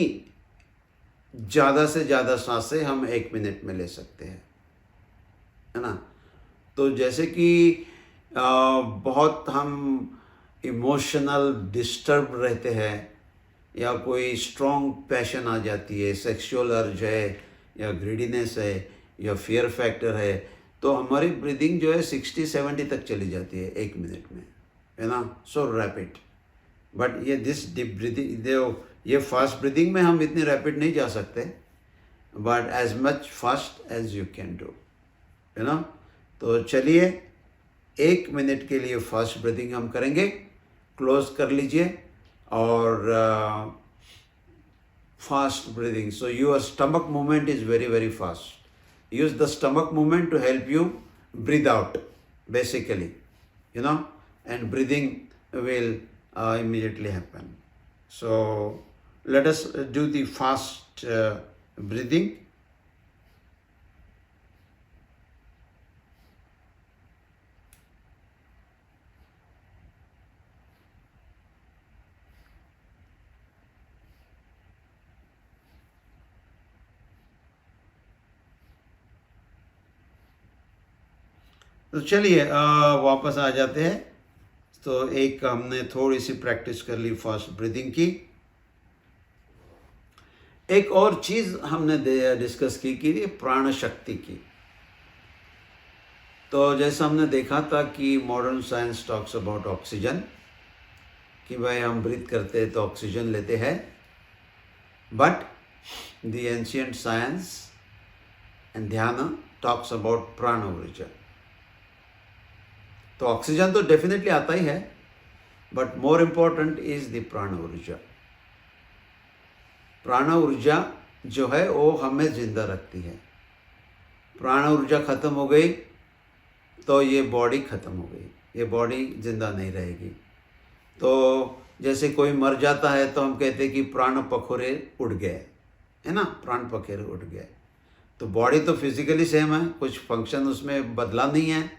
Speaker 1: ज़्यादा से ज़्यादा सांसें हम 1 मिनट में ले सकते हैं, है ना। तो जैसे कि बहुत हम इमोशनल डिस्टर्ब रहते हैं या कोई स्ट्रॉन्ग पैशन आ जाती है, सेक्सुअल अर्ज है या ग्रीडीनेस है या फियर फैक्टर है, तो हमारी ब्रीदिंग जो है 60-70 तक चली जाती है 1 मिनट में, है ना। सो रैपिड, बट ये दिस डीप ब्रीदिंग, ये फास्ट ब्रीदिंग में हम इतनी रैपिड नहीं जा सकते, but as much fast as you can do, है ना। तो चलिए 1 मिनट के लिए फास्ट ब्रीदिंग हम करेंगे। क्लोज कर लीजिए और fast breathing. So your stomach movement is very very fast. Use the stomach movement to help you breathe out, basically, and breathing will immediately happen. So let us do the fast breathing. तो चलिए वापस आ जाते हैं। तो एक हमने थोड़ी सी प्रैक्टिस कर ली फास्ट ब्रीदिंग की। एक और चीज़ हमने डिस्कस की प्राण शक्ति की। तो जैसा हमने देखा था कि modern science talks about oxygen, कि भाई हम ब्रीथ करते हैं तो ऑक्सीजन लेते हैं, but the ancient science and ध्यान टॉक्स अबाउट प्राण ऊर्जा। तो ऑक्सीजन तो डेफिनेटली आता ही है, but more important is the प्राण ऊर्जा। प्राण ऊर्जा जो है वो हमें जिंदा रखती है। प्राण ऊर्जा खत्म हो गई तो ये बॉडी खत्म हो गई, ये बॉडी जिंदा नहीं रहेगी। तो जैसे कोई मर जाता है तो हम कहते हैं कि प्राण पखोरे उड़ गए, है ना, प्राण पखेरु उठ गया। तो बॉडी तो फिजिकली सेम है, कुछ फंक्शन उसमें बदला नहीं है,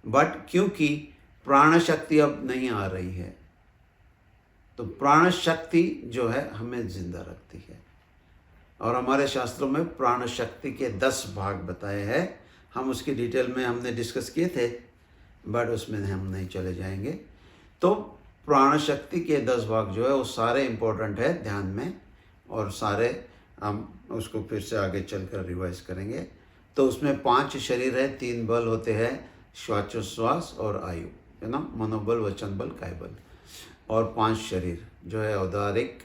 Speaker 1: बट क्योंकि प्राण शक्ति अब नहीं आ रही है, तो प्राण शक्ति जो है हमें जिंदा रखती है। और हमारे शास्त्रों में प्राण शक्ति के 10 भाग बताए हैं, हम उसकी डिटेल में हमने डिस्कस किए थे, बट उसमें हम नहीं चले जाएंगे। तो प्राण शक्ति के 10 भाग जो है वो सारे इम्पोर्टेंट है ध्यान में, और सारे हम उसको फिर से आगे चलकर रिवाइज करेंगे। तो उसमें 5 शरीर है, 3 बल होते हैं, श्वासोच्छ्वास और आयु, है ना, मनोबल, वचन बल, काय बल, और 5 शरीर जो है औदारिक,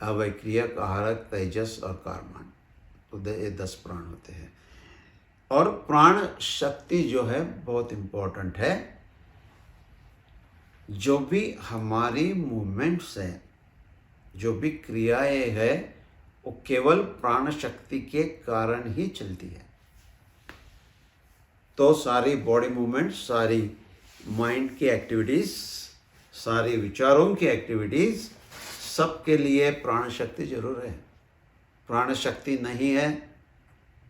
Speaker 1: अवैक्रियक, आहारक, तेजस और कारमान। तो ये 10 प्राण होते हैं। और प्राण शक्ति जो है बहुत इम्पोर्टेंट है। जो भी हमारी मूवमेंट्स हैं, जो भी क्रियाएं हैं, वो केवल प्राण शक्ति के कारण ही चलती है। तो सारी बॉडी मूवमेंट, सारी माइंड की एक्टिविटीज, सारी विचारों की एक्टिविटीज, सबके लिए प्राण शक्ति जरूर है। प्राण शक्ति नहीं है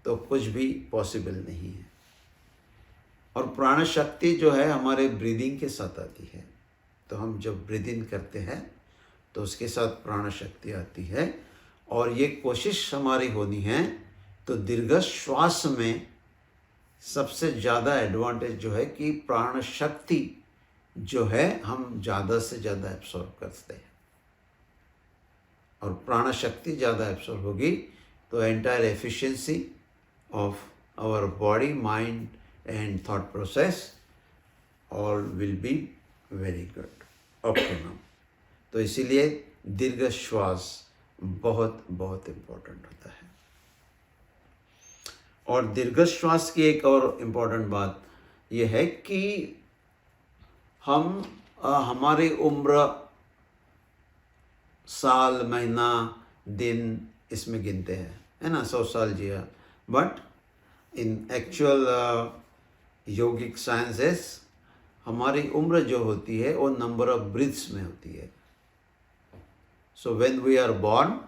Speaker 1: तो कुछ भी पॉसिबल नहीं है। और प्राण शक्ति जो है हमारे ब्रीदिंग के साथ आती है। तो हम जब ब्रीदिंग करते हैं तो उसके साथ प्राण शक्ति आती है। और ये कोशिश हमारी होनी है। तो दीर्घ श्वास में सबसे ज़्यादा एडवांटेज जो है कि प्राण शक्ति जो है हम ज़्यादा से ज़्यादा एब्सॉर्ब करते हैं। और प्राण शक्ति ज़्यादा एब्सॉर्ब होगी तो entire efficiency of our body, mind and thought process all will be very good, optimum. तो इसीलिए दीर्घ श्वास बहुत बहुत इम्पोर्टेंट होता है। और दीर्घ श्वास की एक और इम्पोर्टेंट बात यह है कि हम हमारी उम्र, साल, महीना, दिन इसमें गिनते हैं, है ना, 100 साल जिया। But in actual yogic sciences हमारी उम्र जो होती है वो नंबर ऑफ ब्रीथ्स में होती है। So when we are born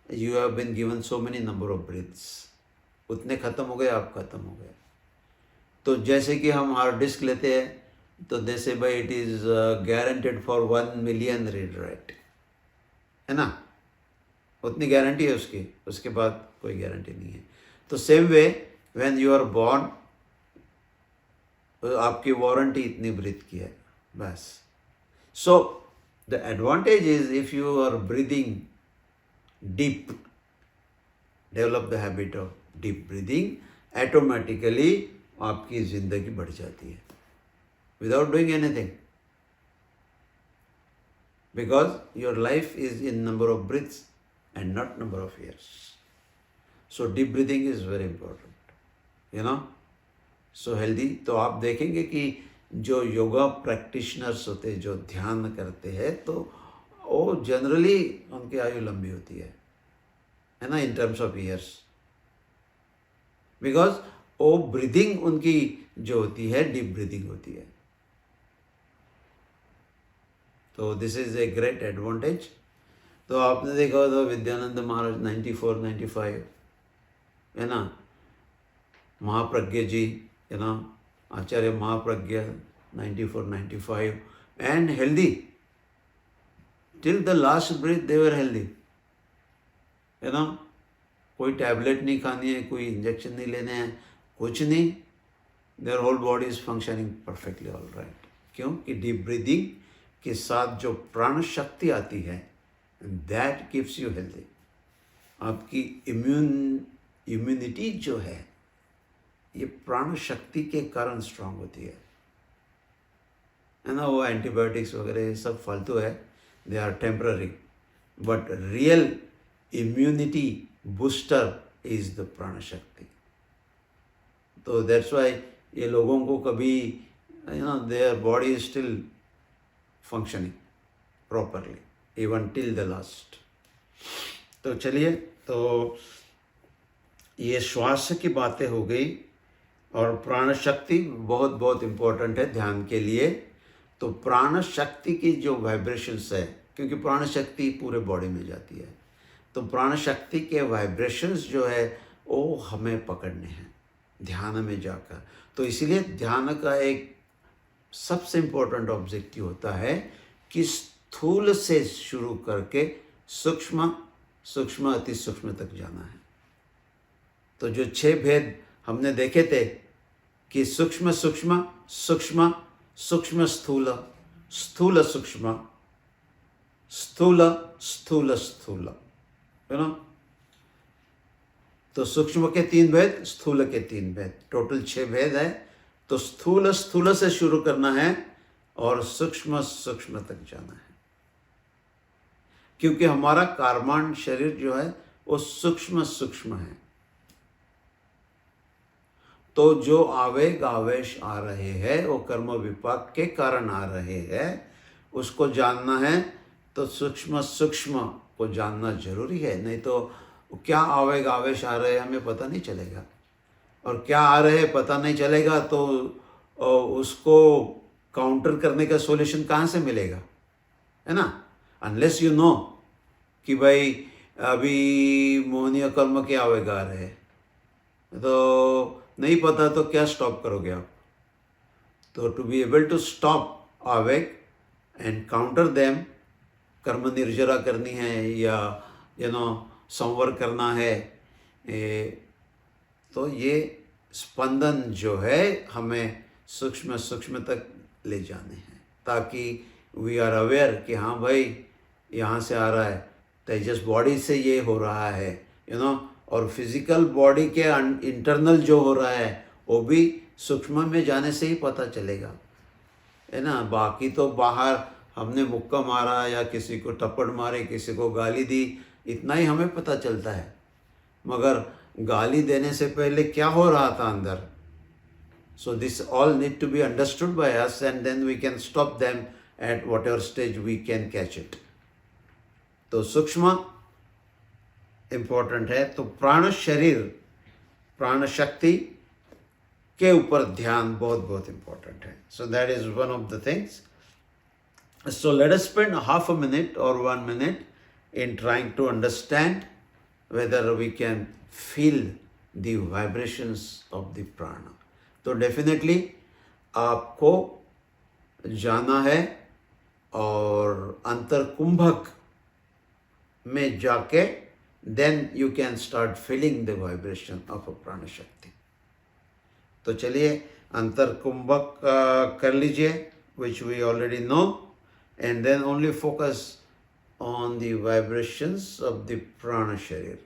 Speaker 1: you have been given so many number of breaths, उतने ख़त्म हो गए, आप ख़त्म हो गए। तो जैसे कि हम हार्ड डिस्क लेते हैं तो जैसे भाई it is guaranteed for 1 million read write, है ना, उतनी गारंटी है उसकी, उसके बाद कोई गारंटी नहीं है। तो same way when you are born आपकी वारंटी इतनी ब्रीथ की है बस। So the advantage is if you are breathing deep, develop the habit of deep breathing, automatically आपकी ज़िंदगी बढ़ जाती है without doing anything, because your life is in number of breaths and not number of years. So deep breathing is very important, you know. So healthy. तो आप देखेंगे कि जो योगा प्रैक्टिशनर्स होते हैं, जो ध्यान करते हैं, तो वो जनरली उनकी आयु लंबी होती है ना, in terms of years, because वो ब्रीदिंग उनकी जो होती है डीप ब्रीदिंग होती है। तो this is a great advantage. तो आपने देखा होगा विद्यानंद महाराज 94, 95, है ना, महाप्रज्ञ जी, है ना, Acharya Mahapragya 94, 95 and healthy till the last breath, they were healthy, है ना। कोई टैबलेट नहीं खानी है, कोई इंजेक्शन नहीं लेने हैं, कुछ नहीं, there whole body is functioning perfectly all right. क्यों कि डीप ब्रीदिंग के साथ जो प्राण शक्ति आती है दैट कीप्स यू हेल्दी। आपकी इम्यूनिटी जो है ये प्राण शक्ति के कारण स्ट्रांग होती है ना। वो एंटीबायोटिक्स वगैरह सब फालतू है, they are temporary, but real immunity booster is the prana shakti. तो दैट्स वाई ये लोगों को कभी, you know, there body is still functioning properly even till the last. तो चलिए, तो ये श्वास की बातें हो गई और प्राण शक्ति बहुत बहुत इम्पोर्टेंट है ध्यान के लिए। तो प्राण शक्ति की जो वाइब्रेशंस है, क्योंकि प्राण शक्ति पूरे बॉडी में जाती है, तो प्राण शक्ति के वाइब्रेशंस जो है वो हमें पकड़ने हैं ध्यान में जाकर। तो इसीलिए ध्यान का एक सबसे इम्पोर्टेंट ऑब्जेक्टिव होता है कि स्थूल से शुरू करके सूक्ष्म सूक्ष्म अति सूक्ष्म तक जाना है। तो जो 6 भेद हमने देखे थे कि सूक्ष्म सूक्ष्म सूक्ष्म सूक्ष्म स्थूल स्थूल सूक्ष्म स्थूल स्थूल स्थूल, है ना। तो सूक्ष्म के 3 भेद, स्थूल के 3 भेद, टोटल 6 भेद है। तो स्थूल स्थूल से शुरू करना है और सूक्ष्म सूक्ष्म तक जाना है, क्योंकि हमारा कार्मांड शरीर जो है वो सूक्ष्म सूक्ष्म है। तो जो आवेग आवेश आ रहे हैं वो कर्म विपाक के कारण आ रहे हैं, उसको जानना है। तो सूक्ष्म सूक्ष्म को जानना जरूरी है, नहीं तो क्या आवेग आवेश आ रहे हैं हमें पता नहीं चलेगा, और क्या आ रहे हैं पता नहीं चलेगा तो उसको काउंटर करने का सॉल्यूशन कहाँ से मिलेगा, है ना। अनलेस यू नो कि भाई अभी मोहनीय कर्म के आवेग आ रहे हैं, तो नहीं पता तो क्या स्टॉप करोगे आप। तो to be able to stop aaveg and counter them, कर्म निर्जरा करनी है या संवर करना है, तो ये स्पंदन जो है हमें सूक्ष्म सूक्ष्म तक ले जाने हैं, ताकि वी आर अवेयर कि हाँ भाई यहाँ से आ रहा है, तेजस बॉडी से ये हो रहा है, और फिजिकल बॉडी के इंटरनल जो हो रहा है वो भी सूक्ष्म में जाने से ही पता चलेगा, है ना। बाकी तो बाहर हमने मुक्का मारा या किसी को टप्पड़ मारे, किसी को गाली दी, इतना ही हमें पता चलता है, मगर गाली देने से पहले क्या हो रहा था अंदर। So this all need to be understood by us and then we can stop them at whatever stage we can catch it. तो सूक्ष्म इम्पोर्टेंट है। तो प्राण शरीर प्राण शक्ति के ऊपर ध्यान बहुत बहुत इम्पोर्टेंट है। सो that is one of the things. So let us spend half a minute or 1 minute in trying to understand whether we can feel the vibrations of the prana. तो definitely आपको जाना है और अंतर कुंभक में जाके then you can start feeling the vibration of a prana shakti. तो चलिए अंतर कुंभक कर लीजिए, which we already know. And then only focus on the vibrations of the prana sharir.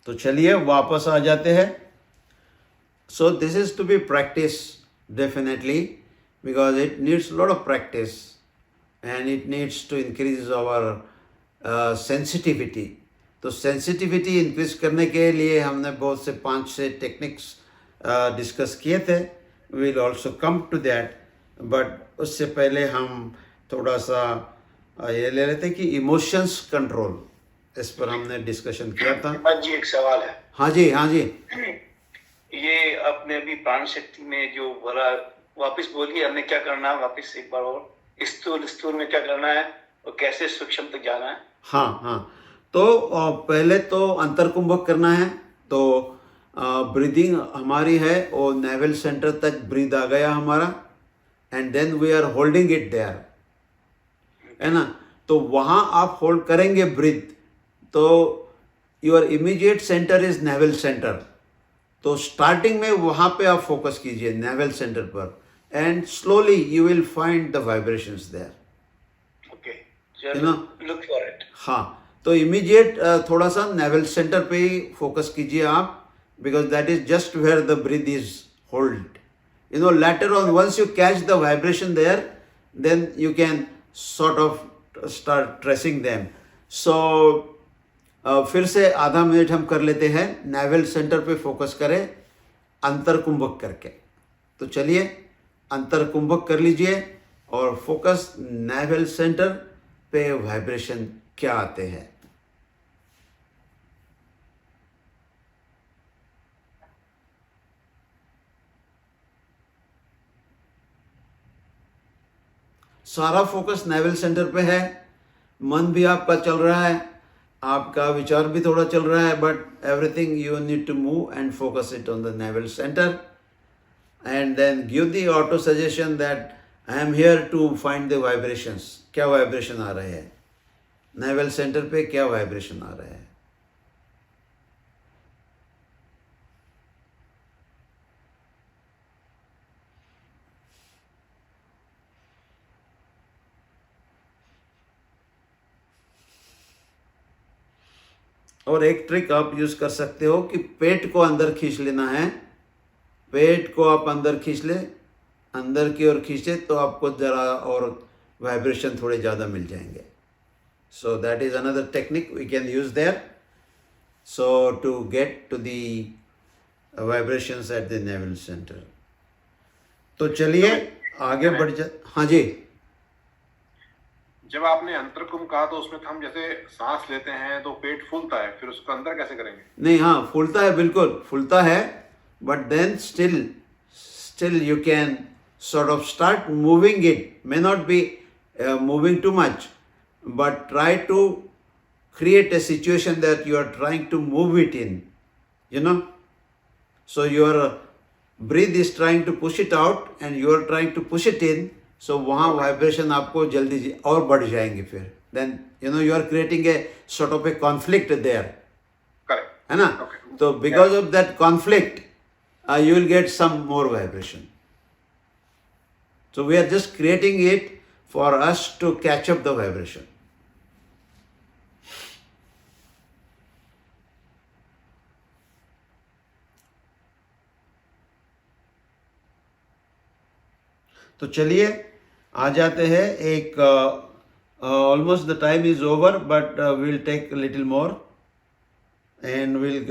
Speaker 1: तो चलिए वापस आ जाते हैं। So this is to be practice definitely, because it needs lot of practice and it needs to increase our sensitivity. तो sensitivity increase करने के लिए हमने बहुत से 5-6 टेक्निक्स डिस्कस किए थे। We will also come to that, but उससे पहले हम थोड़ा सा ये ले लेते कि इमोशंस कंट्रोल, इस पर हमने डिस्कशन किया था।
Speaker 3: जी एक सवाल है।
Speaker 1: हाँ जी हाँ जी।
Speaker 3: ये अपने अभी प्राण शक्ति में जो भरा, वापस बोलिए हमने क्या करना है, वापस एक बार और। स्थूल में क्या करना है और कैसे सूक्ष्म तक जाना है।
Speaker 1: हाँ हाँ, तो पहले तो अंतर कुंभक करना है। तो ब्रीदिंग हमारी है वो नेवल सेंटर तक ब्रीद आ गया हमारा, and then we are holding it there, है ना। तो वहाँ आप होल्ड करेंगे ब्रीथ, तो your immediate centre is navel centre. तो स्टार्टिंग में वहाँ पे आप फोकस कीजिए नेवल सेंटर पर, and slowly you will find the vibrations there,
Speaker 3: you know, look for it.
Speaker 1: हाँ, तो इमीडिएट थोड़ा सा नेवल सेंटर पे ही फोकस कीजिए आप, because that is just where the breath is hold, You know, later on, once you catch the vibration there, then you can sort of start tracing them. So फिर से आधा minute हम कर लेते हैं, नेवल सेंटर पे focus करें अंतर कुंभक करके. तो चलिए अंतर कुंभक कर लीजिए और फोकस नेवल सेंटर पे वाइब्रेशन क्या आते हैं. सारा फोकस नेवल सेंटर पे है. मन भी आपका चल रहा है, आपका विचार भी थोड़ा चल रहा है, but everything you need to move and focus it on the navel centre and then give the auto suggestion that I am here to find the vibrations. क्या वाइब्रेशन आ रहे हैं नेवल सेंटर पे, क्या वाइब्रेशन आ रहे हैं. और एक ट्रिक आप यूज कर सकते हो कि पेट को अंदर खींच लेना है. पेट को आप अंदर खींच ले, अंदर की ओर खींचे तो आपको जरा और वाइब्रेशन थोड़े ज़्यादा मिल जाएंगे. So that is another technique we can use there, so to get to the vibrations at the navel centre. तो चलिए आगे बढ़ जा. हाँ जी.
Speaker 2: जब आपने अंतरकुंभ कहा तो उसमें हम जैसे सांस लेते हैं तो पेट फूलता है, फिर उसको अंदर कैसे करेंगे?
Speaker 1: नहीं, हाँ फूलता है, बिल्कुल फूलता है, but then still you can sort of start moving it. May not be moving too much, but try to create a situation that you are trying to move it in, you know. So your breath is trying to push it out and you are trying to push it in. So वहाँ vibration आपको जल्दी और बढ़ जाएंगे फिर. Then you know you are creating a sort of a conflict there.
Speaker 2: Correct.
Speaker 1: है ना?
Speaker 2: Okay.
Speaker 1: So because of that conflict, you will get some more vibration. So we are just creating it for us to catch up the vibration. तो चलिए आ जाते हैं एक almost the time is over but will take little more and will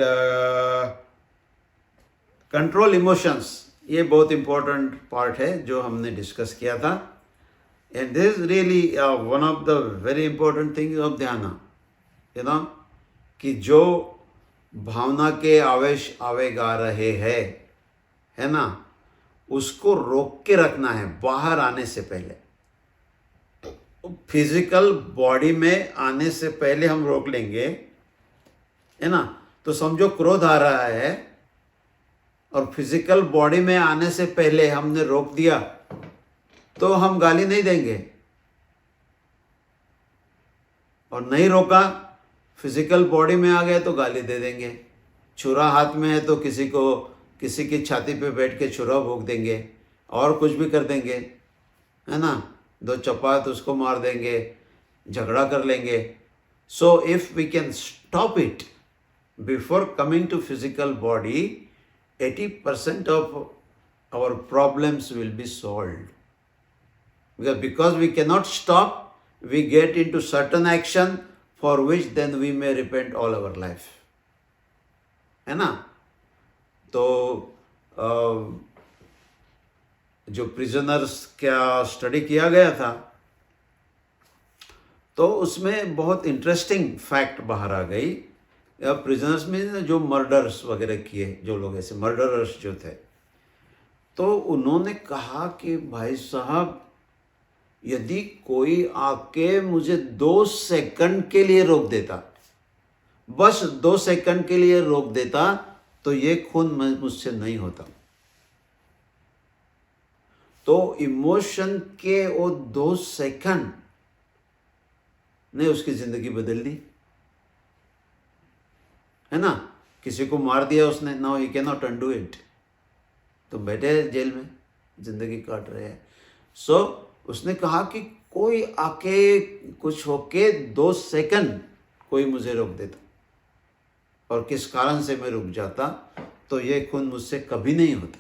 Speaker 1: control emotions. ये बहुत important part है जो हमने डिस्कस किया था. And this is really one of the very important thing of ध्यान, यू नो, कि जो भावना के आवेश आवेग आ रहे हैं, है ना, उसको रोक के रखना है बाहर आने से पहले. फिजिकल बॉडी में आने से पहले हम रोक लेंगे, है ना. तो समझो क्रोध आ रहा है और फिजिकल बॉडी में आने से पहले हमने रोक दिया तो हम गाली नहीं देंगे. और नहीं रोका, फिजिकल बॉडी में आ गए तो गाली दे देंगे. छुरा हाथ में है तो किसी की छाती पे बैठ के छुरा भोंक देंगे और कुछ भी कर देंगे, है ना. 2 चपात उसको मार देंगे, झगड़ा कर लेंगे. So if we can stop it before coming to physical body, 80% of our problems will be solved. Because we cannot stop, we get into certain action for which then we may repent all our life. है ना. तो जो prisoners का study किया गया था तो उसमें बहुत इंटरेस्टिंग फैक्ट बाहर आ गई. प्रिजनर्स में जो मर्डर्स वगैरह किए, जो लोग ऐसे मर्डरर्स जो थे, तो उन्होंने कहा कि भाई साहब, यदि कोई आके मुझे 2 सेकंड के लिए रोक देता, बस 2 सेकंड के लिए रोक देता, तो ये खून मुझसे नहीं होता. तो इमोशन के वो 2 सेकंड ने उसकी जिंदगी बदल दी, है ना. किसी को मार दिया उसने, now he can not undo it, तो बैठे जेल में जिंदगी काट रहे हैं. सो उसने कहा कि कोई आके कुछ होके 2 सेकंड कोई मुझे रोक देता और किस कारण से मैं रुक जाता, तो ये खून मुझसे कभी नहीं होता.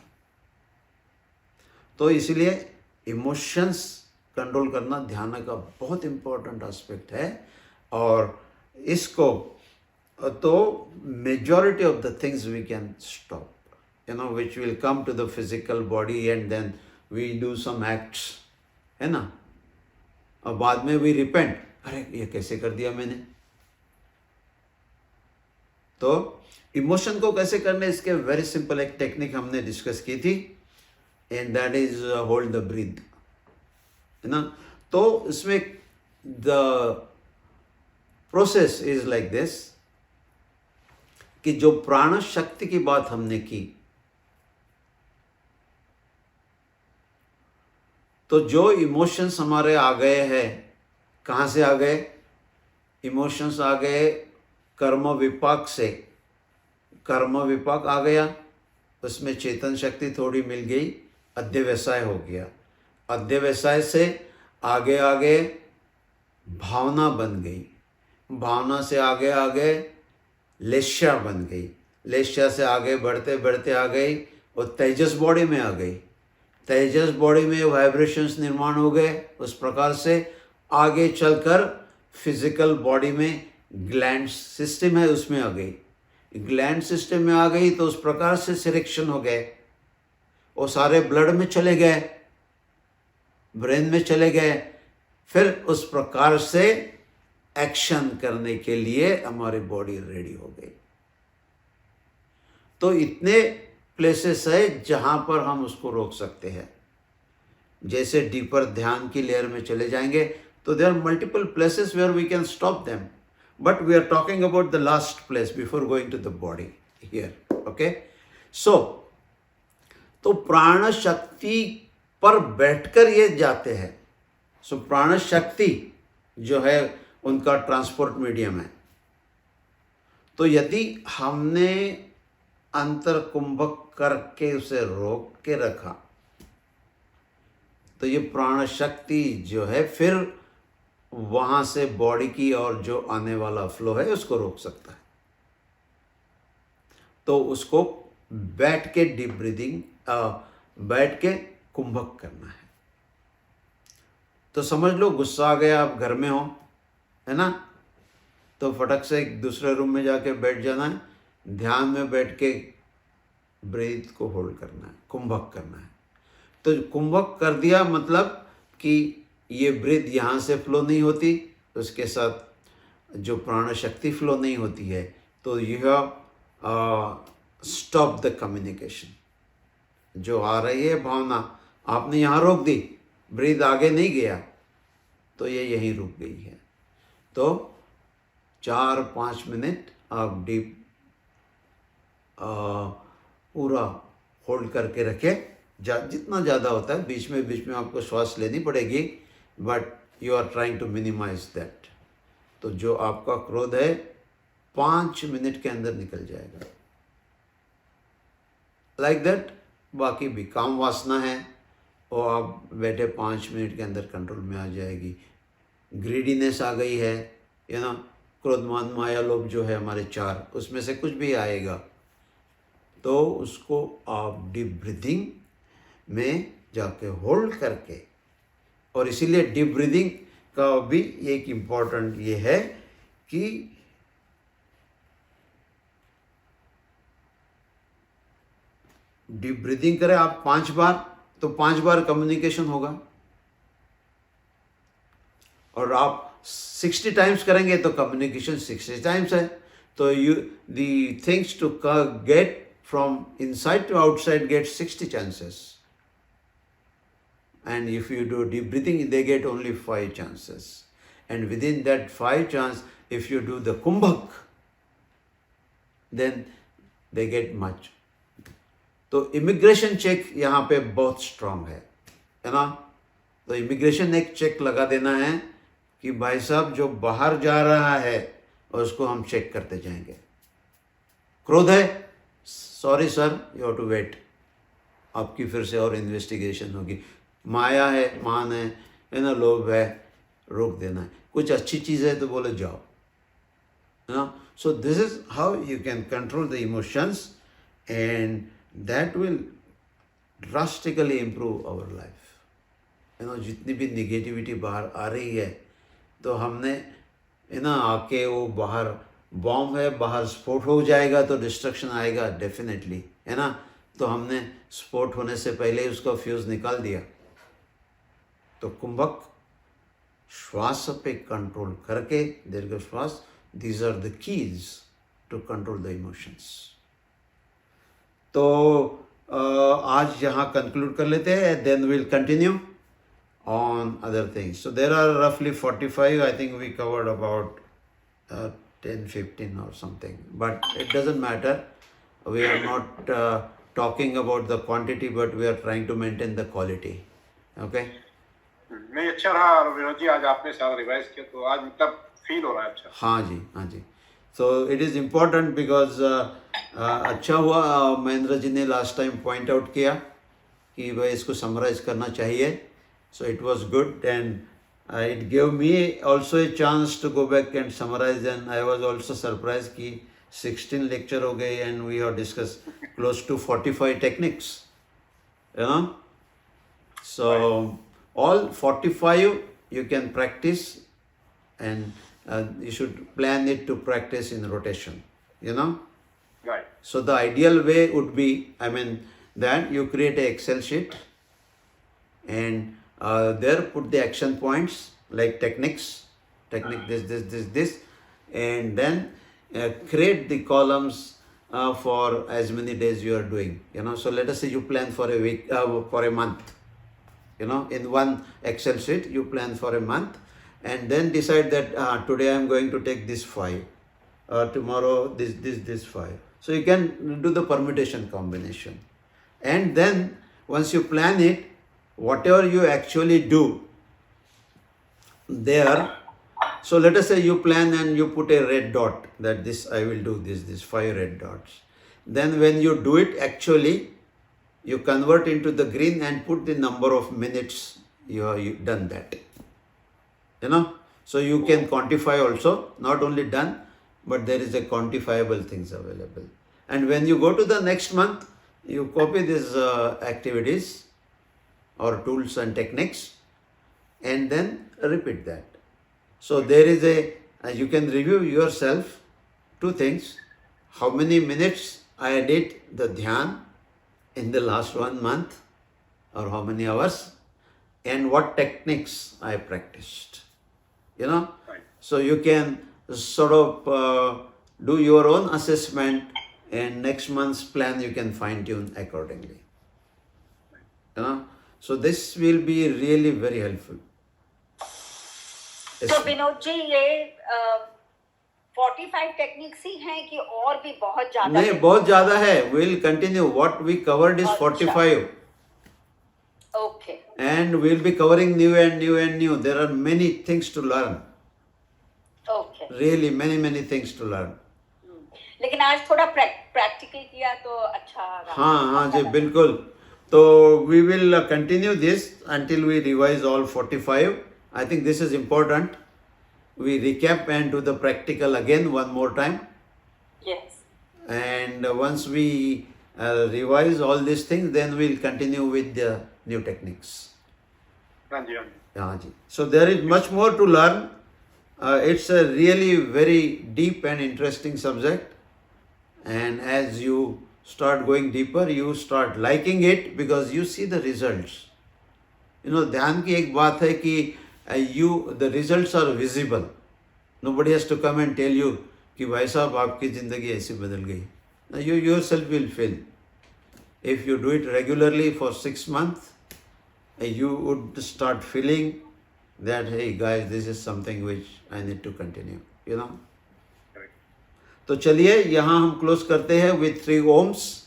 Speaker 1: तो इसलिए इमोशंस कंट्रोल करना ध्यान का बहुत इम्पोर्टेंट एस्पेक्ट है। और इसको तो majority of the things we can stop, which will come to the physical body and then we do some acts, है ना, और बाद में वी रिपेंट, अरे ये कैसे कर दिया मैंने। तो इमोशन को कैसे करना, इसके वेरी सिंपल एक टेक्निक हमने डिस्कस की थी, and that is hold the breath, है ना। तो इसमें the process is like this कि जो प्राण शक्ति की बात हमने की, तो जो इमोशंस हमारे आ गए हैं, कहाँ से आ गए, इमोशंस आ गए कर्म विपाक से। कर्म विपाक आ गया, उसमें चेतन शक्ति थोड़ी मिल गई, अध्यवसाय हो गया। अध्यवसाय से आगे आगे भावना बन गई, भावना से आगे आगे लेश्या बन गई, लेश्या से आगे बढ़ते बढ़ते आ गई और तेजस बॉडी में आ गई। तेजस बॉडी में वाइब्रेशंस निर्माण हो गए, उस प्रकार से आगे चलकर फिजिकल बॉडी में ग्लैंड सिस्टम है उसमें आ गई। ग्लैंड सिस्टम में आ गई तो उस प्रकार से सिलेक्शन हो गए, वो सारे ब्लड में चले गए, ब्रेन में चले गए, फिर उस प्रकार से एक्शन करने के लिए हमारी बॉडी रेडी हो गई। तो इतने प्लेसेस है जहां पर हम उसको रोक सकते हैं। जैसे डीपर ध्यान की लेयर में चले जाएंगे तो there are multiple places where we can stop them, but we are talking about the last place before going to the body here. Okay, so तो प्राण शक्ति पर बैठकर ये जाते हैं। सो प्राण शक्ति जो है उनका ट्रांसपोर्ट मीडियम है। तो यदि हमने अंतर कुंभक करके उसे रोक के रखा तो ये प्राण शक्ति जो है फिर वहां से बॉडी की और जो आने वाला फ्लो है उसको रोक सकता है। तो उसको बैठ के डीप ब्रीदिंग, बैठ के कुंभक करना है। तो समझ लो गुस्सा आ गया, आप घर में हो, है ना, तो फटक से एक दूसरे रूम में जाके बैठ जाना है, ध्यान में बैठ के ब्रीथ को होल्ड करना है, कुंभक करना है। तो कुंभक कर दिया मतलब कि ये ब्रीथ यहाँ से फ्लो नहीं होती, उसके साथ जो प्राण शक्ति फ्लो नहीं होती है, तो यह स्टॉप द कम्युनिकेशन। जो आ रही है भावना आपने यहाँ रोक दी, ब्रीथ आगे नहीं गया तो ये यहीं रुक गई है। तो 4-5 मिनट आप डीप पूरा होल्ड करके रखें। जितना ज़्यादा होता है बीच में आपको श्वास लेनी पड़ेगी, but you are trying to minimise that. तो जो आपका क्रोध है 5 मिनट के अंदर निकल जाएगा, लाइक दैट। बाकी भी काम वासना है और आप बैठे 5 मिनट के अंदर कंट्रोल में आ जाएगी। ग्रीडीनेस आ गई है, क्रोध मान माया लोभ जो है हमारे 4, उसमें से कुछ भी आएगा तो उसको आप डीप ब्रीदिंग में जाके होल्ड करके, और इसीलिए डीप ब्रीदिंग का भी एक इम्पॉर्टेंट ये है कि डीप ब्रीदिंग करें आप 5 बार, तो 5 बार कम्युनिकेशन होगा। और आप 60 टाइम्स करेंगे तो कम्युनिकेशन 60 टाइम्स है। तो the things to get from inside to outside get 60 chances. And if you do deep breathing, they get only 5 chances. And within that 5 chance, if you do the kumbhak, then they get much. तो immigration check यहाँ पे बहुत strong है ना। तो immigration एक check लगा देना है कि भाई साहब जो बाहर जा रहा है उसको हम चेक करते जाएंगे। क्रोध है, sorry sir, you have to wait, आपकी फिर से और इन्वेस्टिगेशन होगी। माया है, मान है ना, लोभ है, रोक देना है। कुछ अच्छी चीज़ है तो बोले जाओ, है ना। So this is how you can control the emotions, and that will drastically improve our life. जितनी भी निगेटिविटी बाहर आ रही है, तो हमने आके वो बाहर बॉम्ब है, बाहर स्फोट हो जाएगा तो डिस्ट्रक्शन आएगा डेफिनेटली, है ना। तो हमने स्फोट होने से पहले ही उसका फ्यूज़ निकाल दिया। तो कुंभक श्वास पे कंट्रोल करके, दीर्घ श्वास, these are the keys to control the emotions. तो आज यहाँ कंक्लूड कर लेते हैं, then will continue on other things. So there are roughly 45, I think we covered about 10-15 or something, but it doesn't matter. We are not talking about the quantity, but we are trying to maintain the quality. Okay?
Speaker 2: नहीं, अच्छा रहा विनोद जी, आज आपने सारा revise किया तो आज मतलब फील हो रहा है अच्छा।
Speaker 1: हाँ जी, हाँ जी। So it is important because अच्छा हुआ महेंद्र जी ने लास्ट टाइम पॉइंट आउट किया कि भाई इसको समराइज करना चाहिए। So it was good, and it gave me also a chance to go back and summarize, and I was also surprised कि 16 lecture हो गए and we have discussed close to 45 techniques, you know. So all 45 you can practice, and you should plan it to practice in rotation, you know.
Speaker 2: Right.
Speaker 1: So the ideal way would be, that you create a Excel sheet and there put the action points like technique this, and then create the columns for as many days you are doing, you know. So let us say you plan for a week, for a month, you know, in one Excel sheet you plan for a month, and then decide that today I am going to take this 5, tomorrow this 5. So you can do the permutation combination, and then once you plan it, whatever you actually do there, so let us say you plan and you put a red dot that this I will do this 5 red dots. Then when you do it, actually you convert into the green and put the number of minutes you have done that, you know. So you can quantify also, not only done, but there is a quantifiable things available. And when you go to the next month, you copy these activities or tools and techniques, and then repeat that. So there is you can review yourself 2 things: how many minutes I did the dhyan in the last 1 month, or how many hours, and what techniques I practiced, you know.
Speaker 2: Right.
Speaker 1: So you can sort of do your own assessment, and next month's plan you can fine tune accordingly, you know. So this will be really very helpful.
Speaker 4: तो विनोद जी, ये 45 techniques ही हैं कि और भी बहुत ज्यादा?
Speaker 1: नहीं, बहुत ज्यादा है. We'll continue. What we covered is 45.
Speaker 4: Okay.
Speaker 1: And we'll be covering new and new and new. There are many things to learn.
Speaker 4: Okay.
Speaker 1: Really many things to learn.
Speaker 4: लेकिन आज थोड़ा प्रैक्टिकल किया तो अच्छा रहा।
Speaker 1: हाँ जी, बिल्कुल. So we will continue this until we revise all 45. I think this is important. We recap and do the practical again one more time.
Speaker 4: Yes.
Speaker 1: And once we revise all these things, then we'll continue with the new techniques.
Speaker 2: हाँ जी, हाँ जी।
Speaker 1: हाँ जी. So there is much more to learn. It's a really very deep and interesting subject. And as you start going deeper, you start liking it because you see the results. You know, ध्यान की एक बात है कि the results are visible. Nobody has to come and tell you कि भाई साहब आपकी जिंदगी ऐसी बदल गई. You yourself will feel. If you do it regularly for 6 months, you would start feeling that, hey guys, this is something which I need to continue, you know. तो चलिए यहाँ हम क्लोज करते हैं with 3 ohms.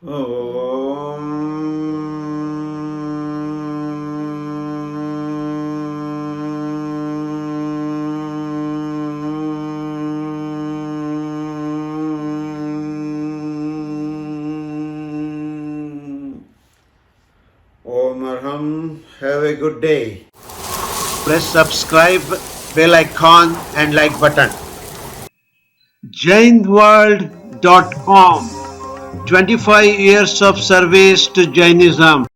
Speaker 1: Om Arham. Have a good day. Press subscribe, bell icon and like button. Jainworld.com 25 years of service to Jainism.